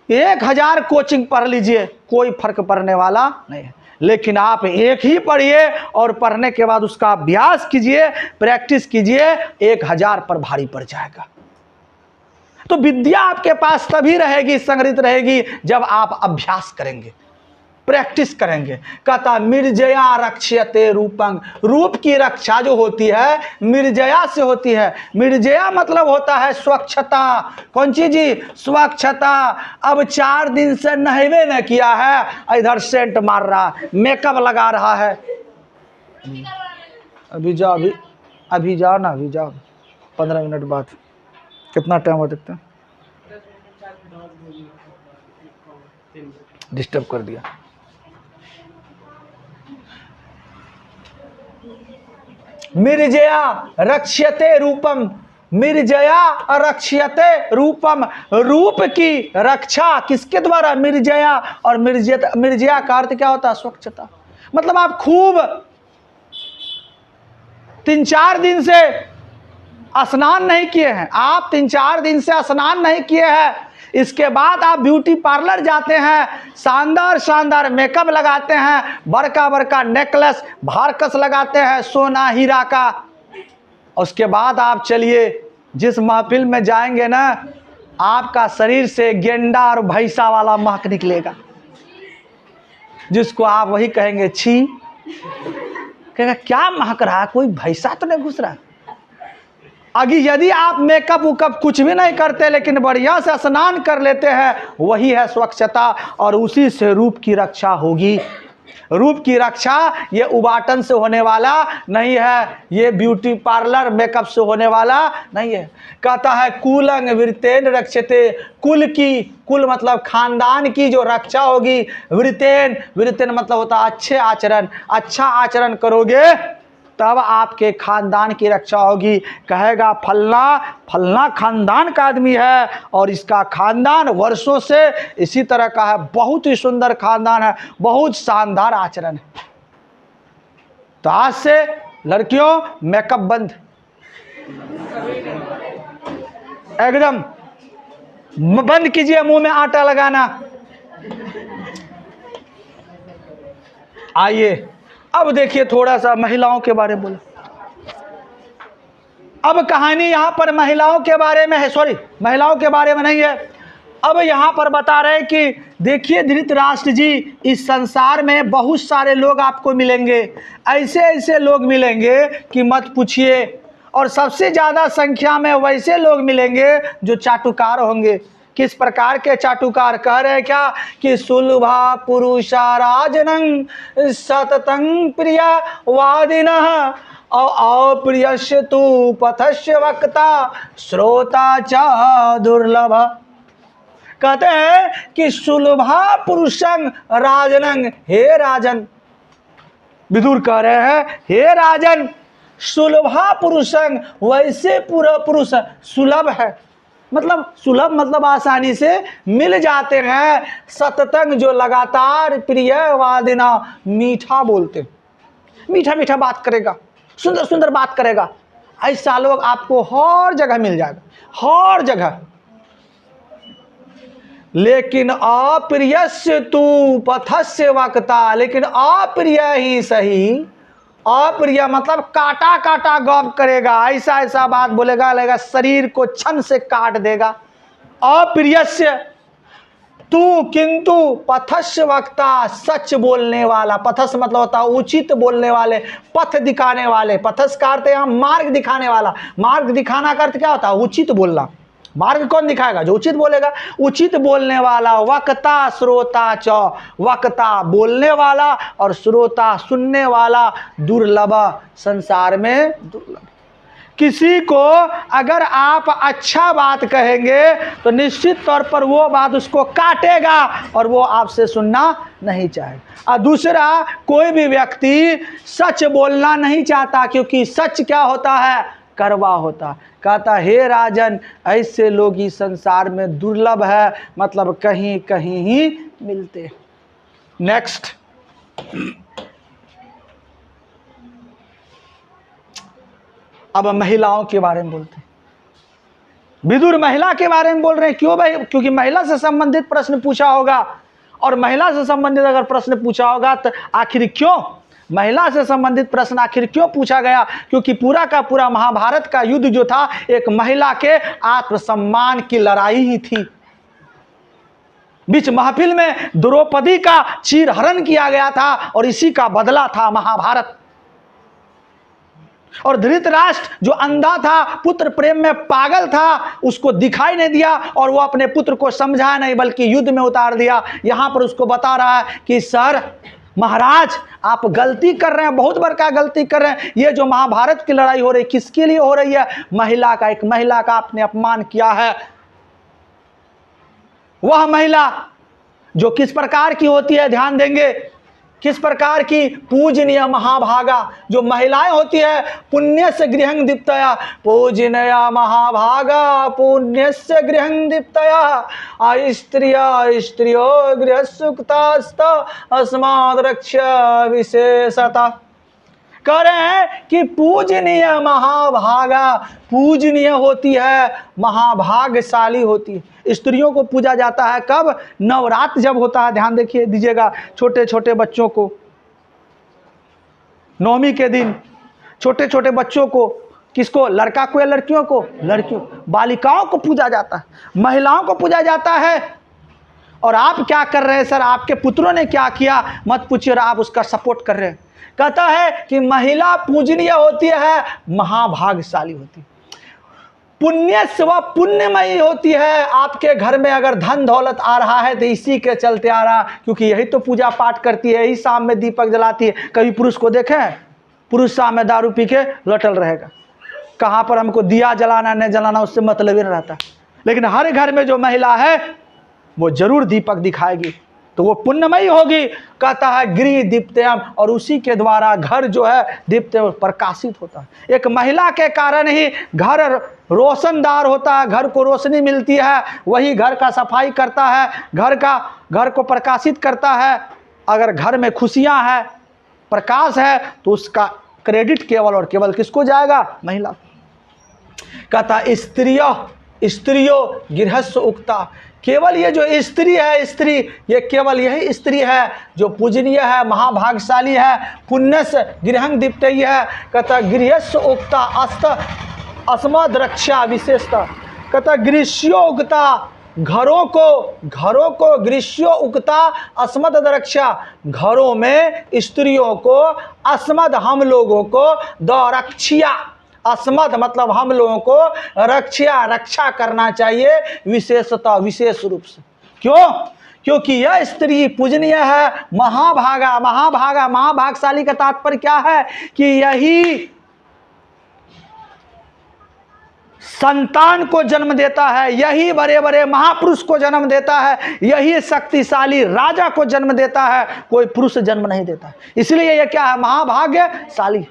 1000 कोचिंग पढ़ लीजिए, कोई फर्क पड़ने वाला नहीं है। लेकिन आप एक ही पढ़िए और पढ़ने के बाद उसका अभ्यास कीजिए, प्रैक्टिस कीजिए, 1000 पर भारी पड़ जाएगा। तो विद्या आपके पास तभी रहेगी, संग्रहित रहेगी, जब आप अभ्यास करेंगे, प्रैक्टिस करेंगे। कहता मिर्जया रक्ष्यते रूपं, रूप की रक्षा जो होती है मिर्जया से होती है। मिर्जया मतलब होता है स्वच्छता। कौन चीज जी, स्वच्छता। अब 4 दिन से नहवे न किया है, इधर सेंट मार रहा, मेकअप लगा रहा है। अभी जाओ, अभी जाओ ना, अभी जाओ, 15 मिनट बाद। कितना टाइम हो सकता है, डिस्टर्ब कर दिया। मिर्जया रक्ष्यते रूपम, मिर्जया रक्ष्यते रूपम, रूप की रक्षा किसके द्वारा, मिर्जया। और मिर्जया का अर्थ क्या होता है, स्वच्छता। मतलब आप खूब 3-4 दिन से स्नान नहीं किए हैं, आप 3-4 दिन से स्नान नहीं किए हैं, इसके बाद आप ब्यूटी पार्लर जाते हैं, शानदार शानदार मेकअप लगाते हैं, बड़का बड़का नेकलेस भारकस लगाते हैं सोना हीरा का। उसके बाद आप चलिए जिस महफिल में जाएंगे ना, आपका शरीर से गेंडा और भैंसा वाला महक निकलेगा, जिसको आप वही कहेंगे छी, कहेगा क्या महक रहा है, कोई भैंसा तो नहीं घुस रहा। अगर यदि आप मेकअप उकअप कुछ भी नहीं करते लेकिन बढ़िया से स्नान कर लेते हैं, वही है स्वच्छता, और उसी से रूप की रक्षा होगी। रूप की रक्षा ये उबाटन से होने वाला नहीं है, ये ब्यूटी पार्लर मेकअप से होने वाला नहीं है। कहता है कुलंग वृतेन रक्षते, कुल की, कुल मतलब खानदान की जो रक्षा होगी, वृतेन, वृतेन मतलब होता है अच्छे आचरण, अच्छा आचरण करोगे तब आपके खानदान की रक्षा होगी। कहेगा फलना फलना खानदान का आदमी है और इसका खानदान वर्षों से इसी तरह का है, बहुत ही सुंदर खानदान है, बहुत शानदार आचरण है। तो आज से लड़कियों मेकअप बंद, एकदम बंद कीजिए, मुंह में आटा लगाना। आइए अब देखिए थोड़ा सा महिलाओं के बारे में बोला। अब कहानी यहाँ पर महिलाओं के बारे में है, सॉरी महिलाओं के बारे में नहीं है। अब यहाँ पर बता रहे हैं कि देखिए धृतराष्ट्र जी, इस संसार में बहुत सारे लोग आपको मिलेंगे, ऐसे ऐसे लोग मिलेंगे कि मत पूछिए, और सबसे ज़्यादा संख्या में वैसे लोग मिलेंगे जो चाटुकार होंगे। किस प्रकार के चाटुकार, कह रहे क्या कि सुलभा पुरुषा राजनं सततं प्रिया वादिनः अप्रियस्य तु पथस्य वक्ता श्रोता च दुर्लभ। कहते हैं कि सुलभा पुरुषं राजनं, हे राजन, विदुर कह रहे हैं हे राजन, सुलभा पुरुषं, वैसे पूरा पुरुष सुलभ है, मतलब सुलभ मतलब आसानी से मिल जाते हैं। सततंग जो लगातार प्रिय वादिना, मीठा बोलते, मीठा मीठा बात करेगा, सुंदर सुंदर बात करेगा, ऐसा लोग आपको हर जगह मिल जाएगा, हर जगह। लेकिन अप्रियस्य तू पथस्य वक्ता, लेकिन अप्रिय ही सही, अप्रिय मतलब काटा काटा गप करेगा, ऐसा ऐसा बात बोलेगा लेगा शरीर को छन से काट देगा। अप्रियस्य तू किंतु पथस्य वक्ता, सच बोलने वाला। पथस मतलब होता है उचित बोलने वाले, पथ दिखाने वाले। पथस का अर्थ यहाँ मार्ग दिखाने वाला। मार्ग दिखाना का अर्थ क्या होता है? उचित बोलना। मार्ग कौन दिखाएगा? जो उचित बोलेगा। उचित बोलने वाला। वक्ता श्रोता च, वक्ता बोलने वाला और श्रोता सुनने वाला। दुर्लभ, संसार में दुर्लभ। किसी को अगर आप अच्छा बात कहेंगे तो निश्चित तौर पर वो बात उसको काटेगा और वो आपसे सुनना नहीं चाहेगा। और दूसरा, कोई भी व्यक्ति सच बोलना नहीं चाहता, क्योंकि सच क्या होता है? कड़वा होता। कहता हे राजन, ऐसे लोग इस संसार में दुर्लभ है, मतलब कहीं कहीं ही मिलते। नेक्स्ट, अब महिलाओं के बारे में बोलते हैं। विदुर महिला के बारे में बोल रहे हैं। क्यों भाई? क्योंकि महिला से संबंधित प्रश्न पूछा होगा, और महिला से संबंधित अगर प्रश्न पूछा होगा तो आखिर क्यों महिला से संबंधित प्रश्न आखिर क्यों पूछा गया? क्योंकि पूरा का पूरा महाभारत का युद्ध जो था एक महिला के आत्मसम्मान की लड़ाई ही थी। बीच महफिल में द्रौपदी का चीरहरण किया गया था और इसी का बदला था महाभारत। और धृतराष्ट्र जो अंधा था, पुत्र प्रेम में पागल था, उसको दिखाई नहीं दिया और वो अपने पुत्र को समझाया नहीं बल्कि युद्ध में उतार दिया। यहां पर उसको बता रहा है कि सर महाराज आप गलती कर रहे हैं, बहुत बड़का गलती कर रहे हैं। ये जो महाभारत की लड़ाई हो रही किसके लिए हो रही है? महिला का। एक महिला का आपने अपमान किया है। वह महिला जो किस प्रकार की होती है ध्यान देंगे, किस प्रकार की? पूजनीय महाभागा। जो महिलाएं होती है पुण्य से गृहं दीप्तया, पूजनीय महाभागा पुण्य से गृहं दीप्तया, स्त्रियो गृह सुक्तास्त अस्माद रक्षा विशेषता। कह रहे हैं कि पूजनीय महाभागा, पूजनीय होती है, महाभाग्यशाली होती है। स्त्रियों को पूजा जाता है कब? नवरात्र जब होता है। ध्यान देखिए दीजिएगा, छोटे छोटे बच्चों को नवमी के दिन, छोटे छोटे बच्चों को, किसको? लड़का को या लड़कियों को? लड़कियों, बालिकाओं को पूजा जाता है, महिलाओं को पूजा जाता है। और आप क्या कर रहे हैं सर? आपके पुत्रों ने क्या किया? मत पूछिए, आप उसका सपोर्ट कर रहे हैं। कहता है कि महिला पूजनीय होती है, महाभाग्यशाली होती है, पुण्य से वह पुण्यमयी होती है। आपके घर में अगर धन दौलत आ रहा है तो इसी के चलते आ रहा, क्योंकि यही तो पूजा पाठ करती है, यही शाम में दीपक जलाती है। कभी पुरुष को देखें? पुरुष शाम में दारू पी के लटल रहेगा। कहाँ पर हमको दिया जलाना नहीं जलाना उससे मतलब ही नहीं रहता। लेकिन हर घर में जो महिला है वो जरूर दीपक दिखाएगी, तो वो पुण्यमयी होगी। कहता है गृह दीप्तयम, और उसी के द्वारा घर जो है दीप्तयम प्रकाशित होता है। एक महिला के कारण ही घर रोशनदार होता है, घर को रोशनी मिलती है, वही घर का सफाई करता है, घर को प्रकाशित करता है। अगर घर में खुशियां हैं, प्रकाश है, तो उसका क्रेडिट केवल और केवल किसको जाएगा? महिला। कहता स्त्रियो गृहस्व उक्ता, केवल ये जो स्त्री है, स्त्री ये केवल यही स्त्री है जो पूजनीय है, महाभाग्यशाली है, पुण्य से गृहं दीप्तयी है। कहता गृहस्व उक्ता अस्त अस्मद रक्षा विशेषता। कहता गृह्यो उक्ता, घरों को गृह्यो उक्ता अस्मद रक्षा, घरों में स्त्रियों को, अस्मद हम लोगों को, दरक्षिया, अस्मद मतलब हम लोगों को रक्षा करना चाहिए, विशेषता विशेष रूप से। क्यों? क्योंकि यह स्त्री पूजनीय है, महाभाग्यशाली का तात्पर्य क्या है? कि यही संतान को जन्म देता है, यही बड़े बड़े महापुरुष को जन्म देता है, यही शक्तिशाली राजा को जन्म देता है, कोई पुरुष जन्म नहीं देता। इसलिए यह क्या है? महाभाग्यशाली।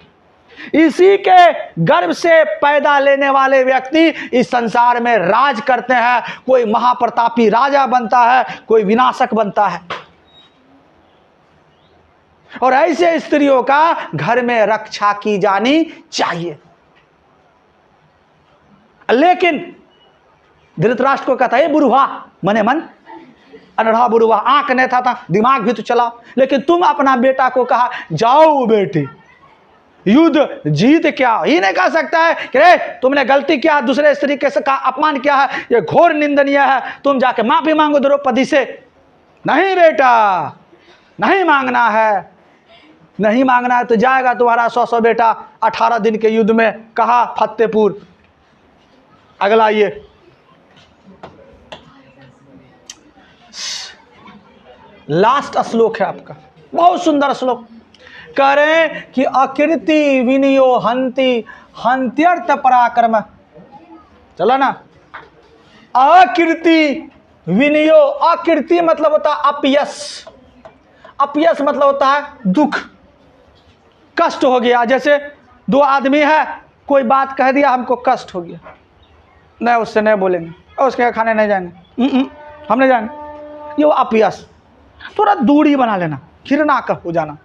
इसी के गर्भ से पैदा लेने वाले व्यक्ति इस संसार में राज करते हैं। कोई महाप्रतापी राजा बनता है, कोई विनाशक बनता है। और ऐसे स्त्रियों का घर में रक्षा की जानी चाहिए। लेकिन धृतराष्ट्र को कहता है, बुढ़वा मने मन अनढ़ा बुढ़वा, आंख नहीं था दिमाग भी तो चला। लेकिन तुम अपना बेटा को कहा जाओ बेटी युद्ध जीत क्या ही नहीं कह सकता है कि रे तुमने गलती किया, दूसरे स्त्री के का अपमान किया है, ये घोर निंदनीय है, तुम जाके माफी मांगो द्रौपदी से। नहीं बेटा, नहीं मांगना है, नहीं मांगना है तो जाएगा तुम्हारा 100 बेटा 18 दिन के युद्ध में। कहा फतेहपुर। अगला ये लास्ट श्लोक है आपका, बहुत सुंदर श्लोक। कह रहे हैं कि अकीर्ति विनियो हंति हंत्यर्थ पराक्रम। चलो ना, अकीर्ति विनियो, अकीर्ति मतलब होता है अपयश, अपयश मतलब होता है दुख, कष्ट हो गया। जैसे दो आदमी है, कोई बात कह दिया, हमको कष्ट हो गया, नहीं उससे नहीं बोलेंगे, और उसके खाने नहीं जाएंगे, हम नहीं जाएंगे, ये वो अपयश। थोड़ा दूरी बना लेना, घृणा का हो जाना,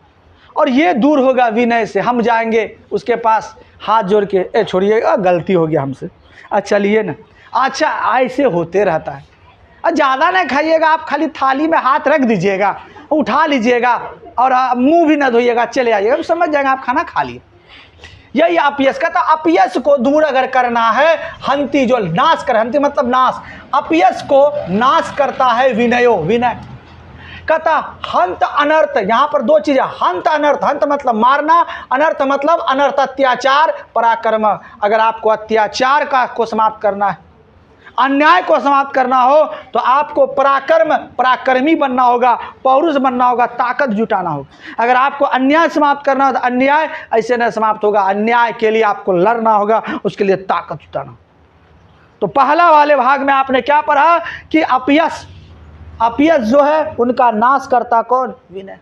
और ये दूर होगा विनय से। हम जाएंगे उसके पास हाथ जोड़ के, ए छोड़िएगा गलती हो गया हमसे, चलिए ना। अच्छा ऐसे होते रहता है। और ज़्यादा नहीं खाइएगा आप, खाली थाली में हाथ रख दीजिएगा, उठा लीजिएगा और मुंह भी न धोइएगा, चले आइएगा, समझ जाएंगे आप खाना खा लिए। यही अपयश का था। अपयश को दूर अगर करना है, हंति जो नाश कर, हंति मतलब नाश, अपयश को नाश करता है विनयो, विनय। कहता हंत अनर्थ, यहाँ पर दो चीजें, हंत अनर्थ, हंत मतलब मारना, अनर्थ मतलब अनर्थ अत्याचार पराक्रम। अगर आपको अत्याचार को समाप्त करना है, अन्याय को समाप्त करना हो, तो आपको पराक्रमी बनना होगा, पौरुष बनना होगा, ताकत जुटाना होगा। अगर आपको अन्याय समाप्त करना हो तो अन्याय ऐसे नहीं समाप्त होगा, अन्याय के लिए आपको लड़ना होगा, उसके लिए ताकत जुटाना। तो पहला वाले भाग में आपने क्या पढ़ा कि अपयश, अपयश जो है उनका नाश करता कौन? विनय।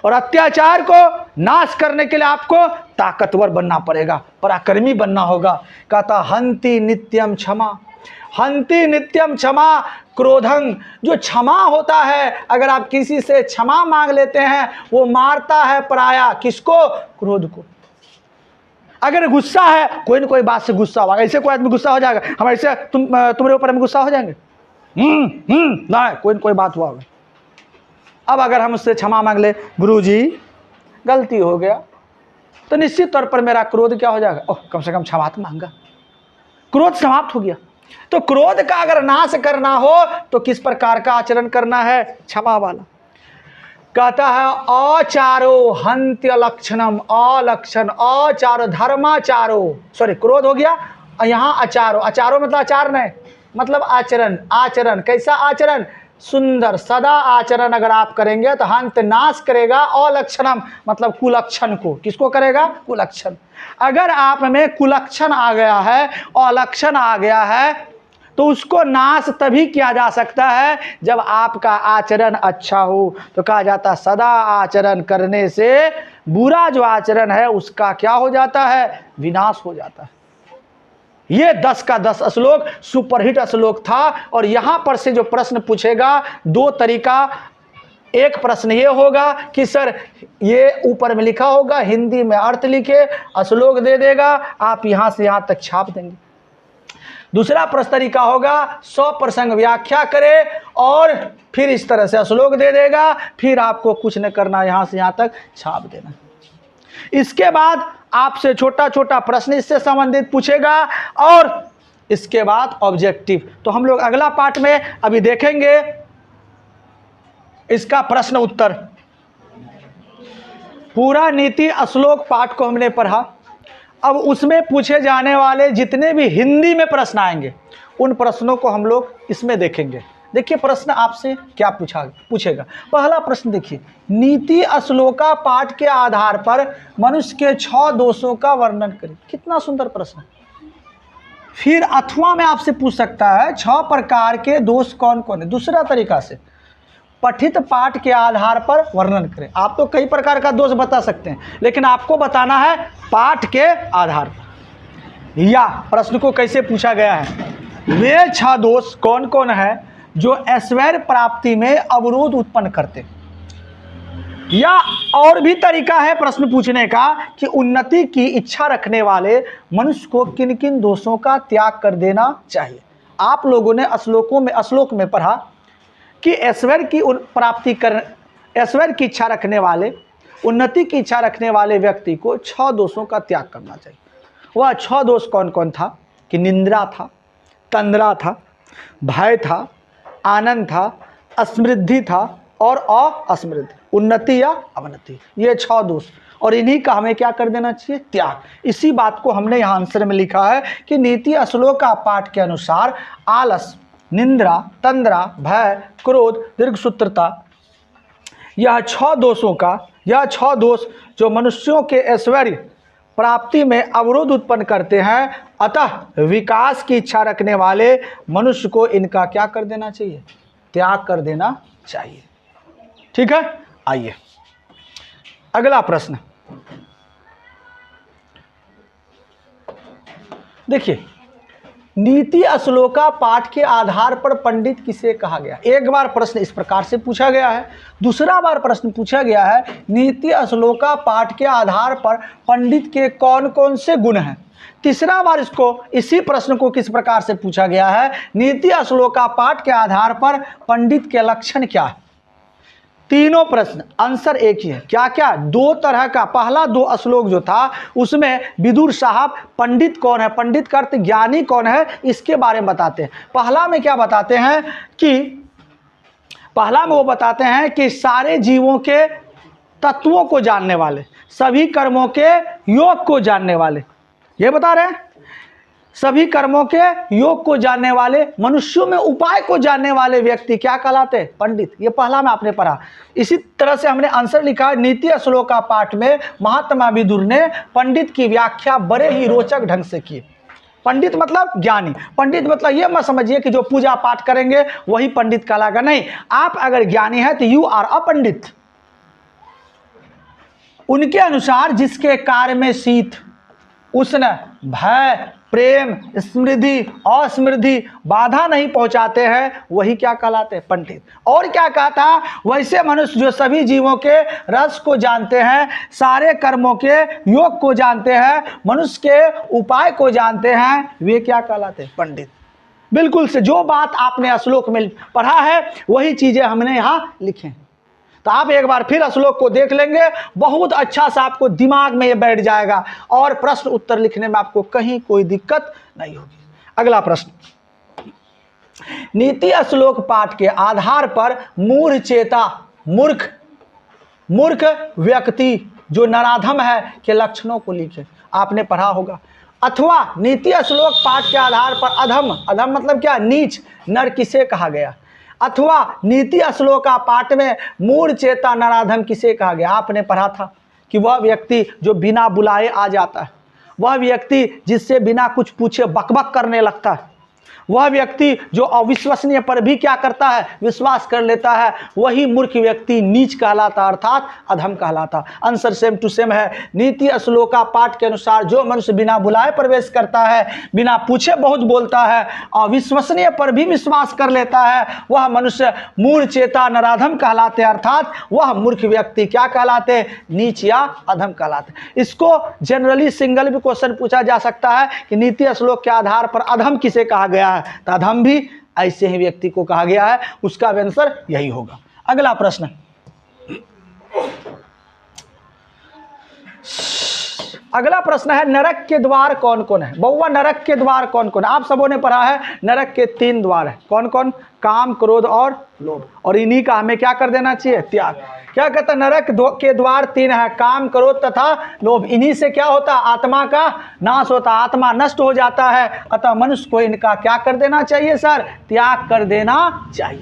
और अत्याचार को नाश करने के लिए आपको ताकतवर बनना पड़ेगा, पराक्रमी बनना होगा। कहता हंति नित्यम क्षमा, हंति नित्यम क्षमा क्रोधं, जो क्षमा होता है, अगर आप किसी से क्षमा मांग लेते हैं, वो मारता है पराया, किसको? क्रोध को। अगर गुस्सा है, कोई ना कोई बात से गुस्सा होगा, ऐसे कोई आदमी गुस्सा हो जाएगा, हम ऐसे तुम्हारे ऊपर हम गुस्सा हो जाएंगे, नहीं, कोई ना कोई बात हुआ होगा। अब अगर हम उससे क्षमा मांग ले, गुरुजी गलती हो गया, तो निश्चित तौर पर मेरा क्रोध क्या हो जाएगा? ओह, कम से कम क्षमा तो मांगा, क्रोध समाप्त हो गया। तो क्रोध का अगर नाश करना हो तो किस प्रकार का आचरण करना है? क्षमा वाला। कहता है अचारो हंत्य लक्षणम, अलक्षण, अचारो धर्माचारो, सॉरी क्रोध हो गया, यहाँ अचारो, अचारो मतलब आचार नहीं, मतलब आचरण, आचरण कैसा आचरण? सुंदर सदा आचरण अगर आप करेंगे तो हंत नाश करेगा, अलक्षणम मतलब कुलक्षण को, किसको करेगा? कुलक्षण। अगर आप में कुलक्षण आ गया है, अलक्षण आ गया है, तो उसको नाश तभी किया जा सकता है जब आपका आचरण अच्छा हो। तो कहा जाता सदा आचरण करने से बुरा जो आचरण है उसका क्या हो जाता है? विनाश हो जाता है। ये 10 का 10 श्लोक सुपरहिट श्लोक था। और यहां पर से जो प्रश्न पूछेगा, दो तरीका, एक प्रश्न ये होगा कि सर ये ऊपर में लिखा होगा, हिंदी में अर्थ लिखे, श्लोक दे देगा, आप यहां से यहां तक छाप देंगे। दूसरा प्रश्न तरीका होगा 100 प्रसंग व्याख्या करे और फिर इस तरह से श्लोक दे देगा, फिर आपको कुछ न करना, यहां से यहां तक छाप देना। इसके बाद आपसे छोटा छोटा प्रश्न इससे संबंधित पूछेगा और इसके बाद ऑब्जेक्टिव। तो हम लोग अगला पार्ट में अभी देखेंगे इसका प्रश्न उत्तर। पूरा नीति श्लोक पाठ को हमने पढ़ा। अब उसमें पूछे जाने वाले जितने भी हिंदी में प्रश्न आएंगे उन प्रश्नों को हम लोग इसमें देखेंगे। देखिए प्रश्न आपसे क्या पूछेगा। पहला प्रश्न देखिए, नीति श्लोका पाठ के आधार पर मनुष्य के 6 दोषों का वर्णन करें। कितना सुंदर प्रश्न। फिर अथवा में आपसे पूछ सकता है 6 प्रकार के दोष कौन कौन है। दूसरा तरीका से पठित पाठ के आधार पर वर्णन करें। आप तो कई प्रकार का दोष बता सकते हैं, लेकिन आपको बताना है पाठ के आधार पर। या प्रश्न को कैसे पूछा गया है, वे 6 दोष कौन कौन है जो ऐश्वर्य प्राप्ति में अवरोध उत्पन्न करते। या और भी तरीका है प्रश्न पूछने का कि उन्नति की इच्छा रखने वाले मनुष्य को किन किन दोषों का त्याग कर देना चाहिए। आप लोगों ने श्लोक में पढ़ा कि ऐश्वर्य की इच्छा रखने वाले, उन्नति की इच्छा रखने वाले व्यक्ति को 6 दोषों का त्याग करना चाहिए। वह 6 दोष कौन कौन था कि निंद्रा था, तंद्रा था, भय था, आनंद था, असमृद्धि था और असमृद्धि, उन्नति या अवनति, ये 6 दोष। और इन्हीं का हमें क्या कर देना चाहिए, त्याग। इसी बात को हमने यहाँ आंसर में लिखा है कि नीति श्लोक पाठ के अनुसार आलस, निंद्रा, तंद्रा, भय, क्रोध, दीर्घसूत्रता, यह 6 दोष जो मनुष्यों के ऐश्वर्य प्राप्ति में अवरोध उत्पन्न करते हैं। अतः विकास की इच्छा रखने वाले मनुष्य को इनका क्या कर देना चाहिए, त्याग कर देना चाहिए। ठीक है, आइए अगला प्रश्न देखिए। नीति श्लोका पाठ के आधार पर पंडित किसे कहा गया। एक बार प्रश्न इस प्रकार से पूछा गया है, दूसरा बार प्रश्न पूछा गया है नीति श्लोका पाठ के आधार पर पंडित के कौन कौन से गुण हैं। तीसरा बार इसी प्रश्न को किस प्रकार से पूछा गया है, नीति श्लोका पाठ के आधार पर पंडित के लक्षण क्या है। तीनों प्रश्न आंसर एक ही है। क्या क्या, 2 तरह का। पहला 2 श्लोक जो था उसमें विदुर साहब पंडित कौन है, पंडित का अर्थ ज्ञानी कौन है, इसके बारे में बताते हैं। पहला में क्या बताते हैं कि वो बताते हैं कि सारे जीवों के तत्वों को जानने वाले, सभी कर्मों के योग को जानने वाले, ये बता रहे हैं। सभी कर्मों के योग को जानने वाले, मनुष्यों में उपाय को जानने वाले व्यक्ति क्या कहलाते हैं, पंडित। ये पहला में आपने पढ़ा। इसी तरह से हमने आंसर लिखा है नीति श्लोका पाठ में महात्मा विदुर ने पंडित की व्याख्या बड़े ही रोचक ढंग से की। पंडित मतलब ज्ञानी, पंडित मतलब ये मत समझिए कि जो पूजा पाठ करेंगे वही पंडित कहलाएगा, नहीं। आप अगर ज्ञानी है तो यू आर अ पंडित। उनके अनुसार जिसके कार्य में शीत, उष्ण, भय, प्रेम, स्मृति, असमृद्धि बाधा नहीं पहुंचाते हैं, वही क्या कहलाते हैं, पंडित। और क्या कहता, वैसे मनुष्य जो सभी जीवों के रस को जानते हैं, सारे कर्मों के योग को जानते हैं, मनुष्य के उपाय को जानते हैं, वे क्या कहलाते हैं, पंडित। बिल्कुल से जो बात आपने श्लोक में पढ़ा है वही चीजें हमने यहाँ लिखे हैं। तो आप एक बार फिर श्लोक को देख लेंगे, बहुत अच्छा सा आपको दिमाग में ये बैठ जाएगा और प्रश्न उत्तर लिखने में आपको कहीं कोई दिक्कत नहीं होगी। अगला प्रश्न, नीति श्लोक पाठ के आधार पर मूर्ख व्यक्ति जो नराधम है के लक्षणों को लिखे। आपने पढ़ा होगा। अथवा नीति श्लोक पाठ के आधार पर अधम मतलब क्या, नीच, नर किसे कहा गया। अथवा नीति श्लोका पाठ में मूढ़चेता नराधम किसे कहा गया। आपने पढ़ा था कि वह व्यक्ति जो बिना बुलाए आ जाता है, वह व्यक्ति जिससे बिना कुछ पूछे बकबक करने लगता है, वह व्यक्ति जो अविश्वसनीय पर भी क्या करता है, विश्वास कर लेता है, वही मूर्ख व्यक्ति नीच कहलाता अर्थात अधम कहलाता। आंसर सेम टू सेम है। नीति श्लोका पाठ के अनुसार जो मनुष्य बिना बुलाए प्रवेश करता है, बिना पूछे बहुत बोलता है, अविश्वसनीय पर भी विश्वास कर लेता है, वह मनुष्य मूढ़चेता नराधम कहलाते अर्थात वह मूर्ख व्यक्ति क्या कहलाते, नीच या अधम कहलाते। इसको जनरली सिंगल भी क्वेश्चन पूछा जा सकता है कि नीति श्लोक के आधार पर अधम किसे कहा गया है, तो अधम भी ऐसे ही व्यक्ति को कहा गया है। उसका आंसर यही होगा। अगला प्रश्न, अगला प्रश्न है नरक के द्वार कौन कौन है। बउआ नरक के द्वार कौन कौन है। आप सबों ने पढ़ा है नरक के 3 द्वार है। कौन कौन, काम, क्रोध और लोभ। और इन्हीं का हमें क्या कर देना चाहिए, त्याग। क्या कहता है, नरक के द्वार 3 है, काम, क्रोध तथा लोभ। इन्हीं से क्या होता, आत्मा का नाश होता, आत्मा नष्ट हो जाता है। अतः मनुष्य को इनका क्या कर देना चाहिए सर, त्याग कर देना चाहिए।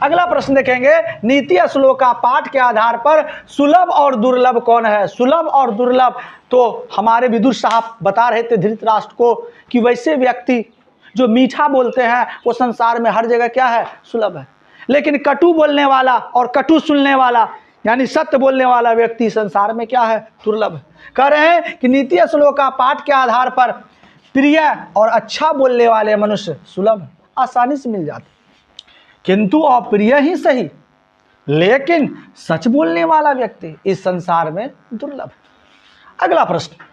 अगला प्रश्न देखेंगे, नीति श्लोका पाठ के आधार पर सुलभ और दुर्लभ कौन है। सुलभ और दुर्लभ तो हमारे विदुर साहब बता रहे थे धृतराष्ट्र को कि वैसे व्यक्ति जो मीठा बोलते हैं वो संसार में हर जगह क्या है, सुलभ है। लेकिन कटु बोलने वाला और कटु सुनने वाला यानी सत्य बोलने वाला व्यक्ति संसार में क्या है? दुर्लभ है। कह रहे हैं कि नीति श्लोक का पाठ के आधार पर प्रिय और अच्छा बोलने वाले मनुष्य सुलभ आसानी से मिल जाते, किंतु अप्रिय ही सही लेकिन सच बोलने वाला व्यक्ति इस संसार में दुर्लभ है। अगला प्रश्न,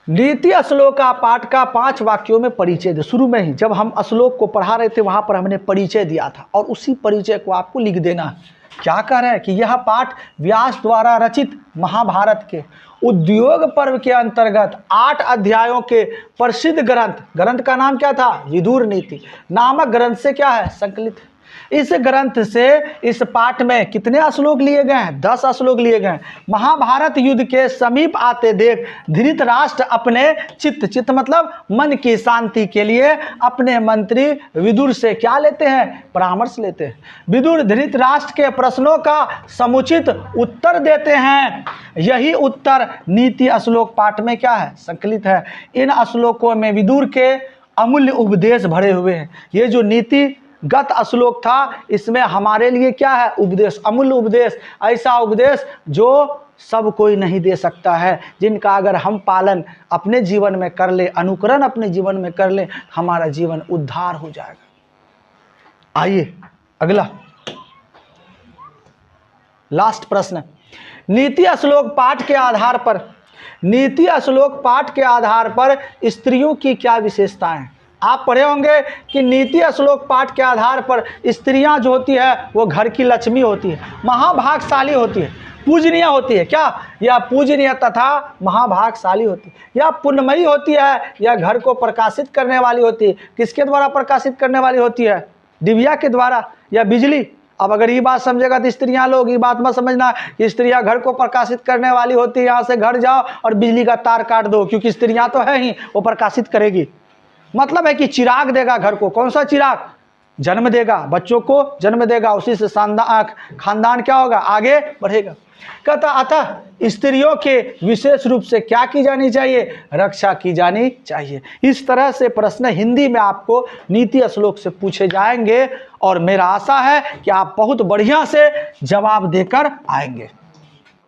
नीति श्लोक का पाठ का 5 वाक्यों में परिचय दे। शुरू में ही जब हम श्लोक को पढ़ा रहे थे वहां पर हमने परिचय दिया था और उसी परिचय को आपको लिख देना है। क्या कह रहे हैं कि यह पाठ व्यास द्वारा रचित महाभारत के उद्योग पर्व के अंतर्गत 8 अध्यायों के प्रसिद्ध ग्रंथ का नाम क्या था? विदुर नीति नामक ग्रंथ से क्या है? संकलित है। इस ग्रंथ से इस पाठ में कितने श्लोक लिए गए हैं? 10 श्लोक लिए गए हैं। महाभारत युद्ध के समीप आते देख धृतराष्ट्र अपने चित्त मतलब मन की शांति के लिए अपने मंत्री विदुर से क्या लेते हैं? परामर्श लेते हैं। विदुर धृतराष्ट्र के प्रश्नों का समुचित उत्तर देते हैं। यही उत्तर नीति श्लोक पाठ में क्या है? संकलित है। इन श्लोकों में विदुर के अमूल्य उपदेश भरे हुए हैं। ये जो नीति गत श्लोक था इसमें हमारे लिए क्या है? उपदेश, अमूल्य उपदेश, ऐसा उपदेश जो सब कोई नहीं दे सकता है, जिनका अगर हम पालन अपने जीवन में कर ले, अनुकरण अपने जीवन में कर ले, हमारा जीवन उद्धार हो जाएगा। आइए अगला लास्ट प्रश्न, नीति श्लोक पाठ के आधार पर स्त्रियों की क्या विशेषताएं हैं? आप पढ़े होंगे कि नीति श्लोक पाठ के आधार पर स्त्रियां जो होती है वो घर की लक्ष्मी होती है, महाभागशाली होती है, पूजनीय होती है। क्या? यह पूजनीय तथा महाभागशाली होती है, या पुण्यमयी होती है, या घर को प्रकाशित करने वाली होती है। किसके द्वारा प्रकाशित करने वाली होती है? दिव्या के द्वारा या बिजली? अब अगर ये बात समझेगा तो स्त्रियां लोग ये बात मत समझना कि स्त्रियां घर को प्रकाशित करने वाली होती है, यहाँ से घर जाओ और बिजली का तार काट दो, क्योंकि स्त्रियां तो है ही, वो प्रकाशित करेगी। मतलब है कि चिराग देगा घर को। कौन सा चिराग? जन्म देगा, बच्चों को जन्म देगा, उसी से खानदान क्या होगा? आगे बढ़ेगा। कहता अतः स्त्रियों के विशेष रूप से क्या की जानी चाहिए? रक्षा की जानी चाहिए। इस तरह से प्रश्न हिंदी में आपको नीति श्लोक से पूछे जाएंगे और मेरा आशा है कि आप बहुत बढ़िया से जवाब देकर आएंगे।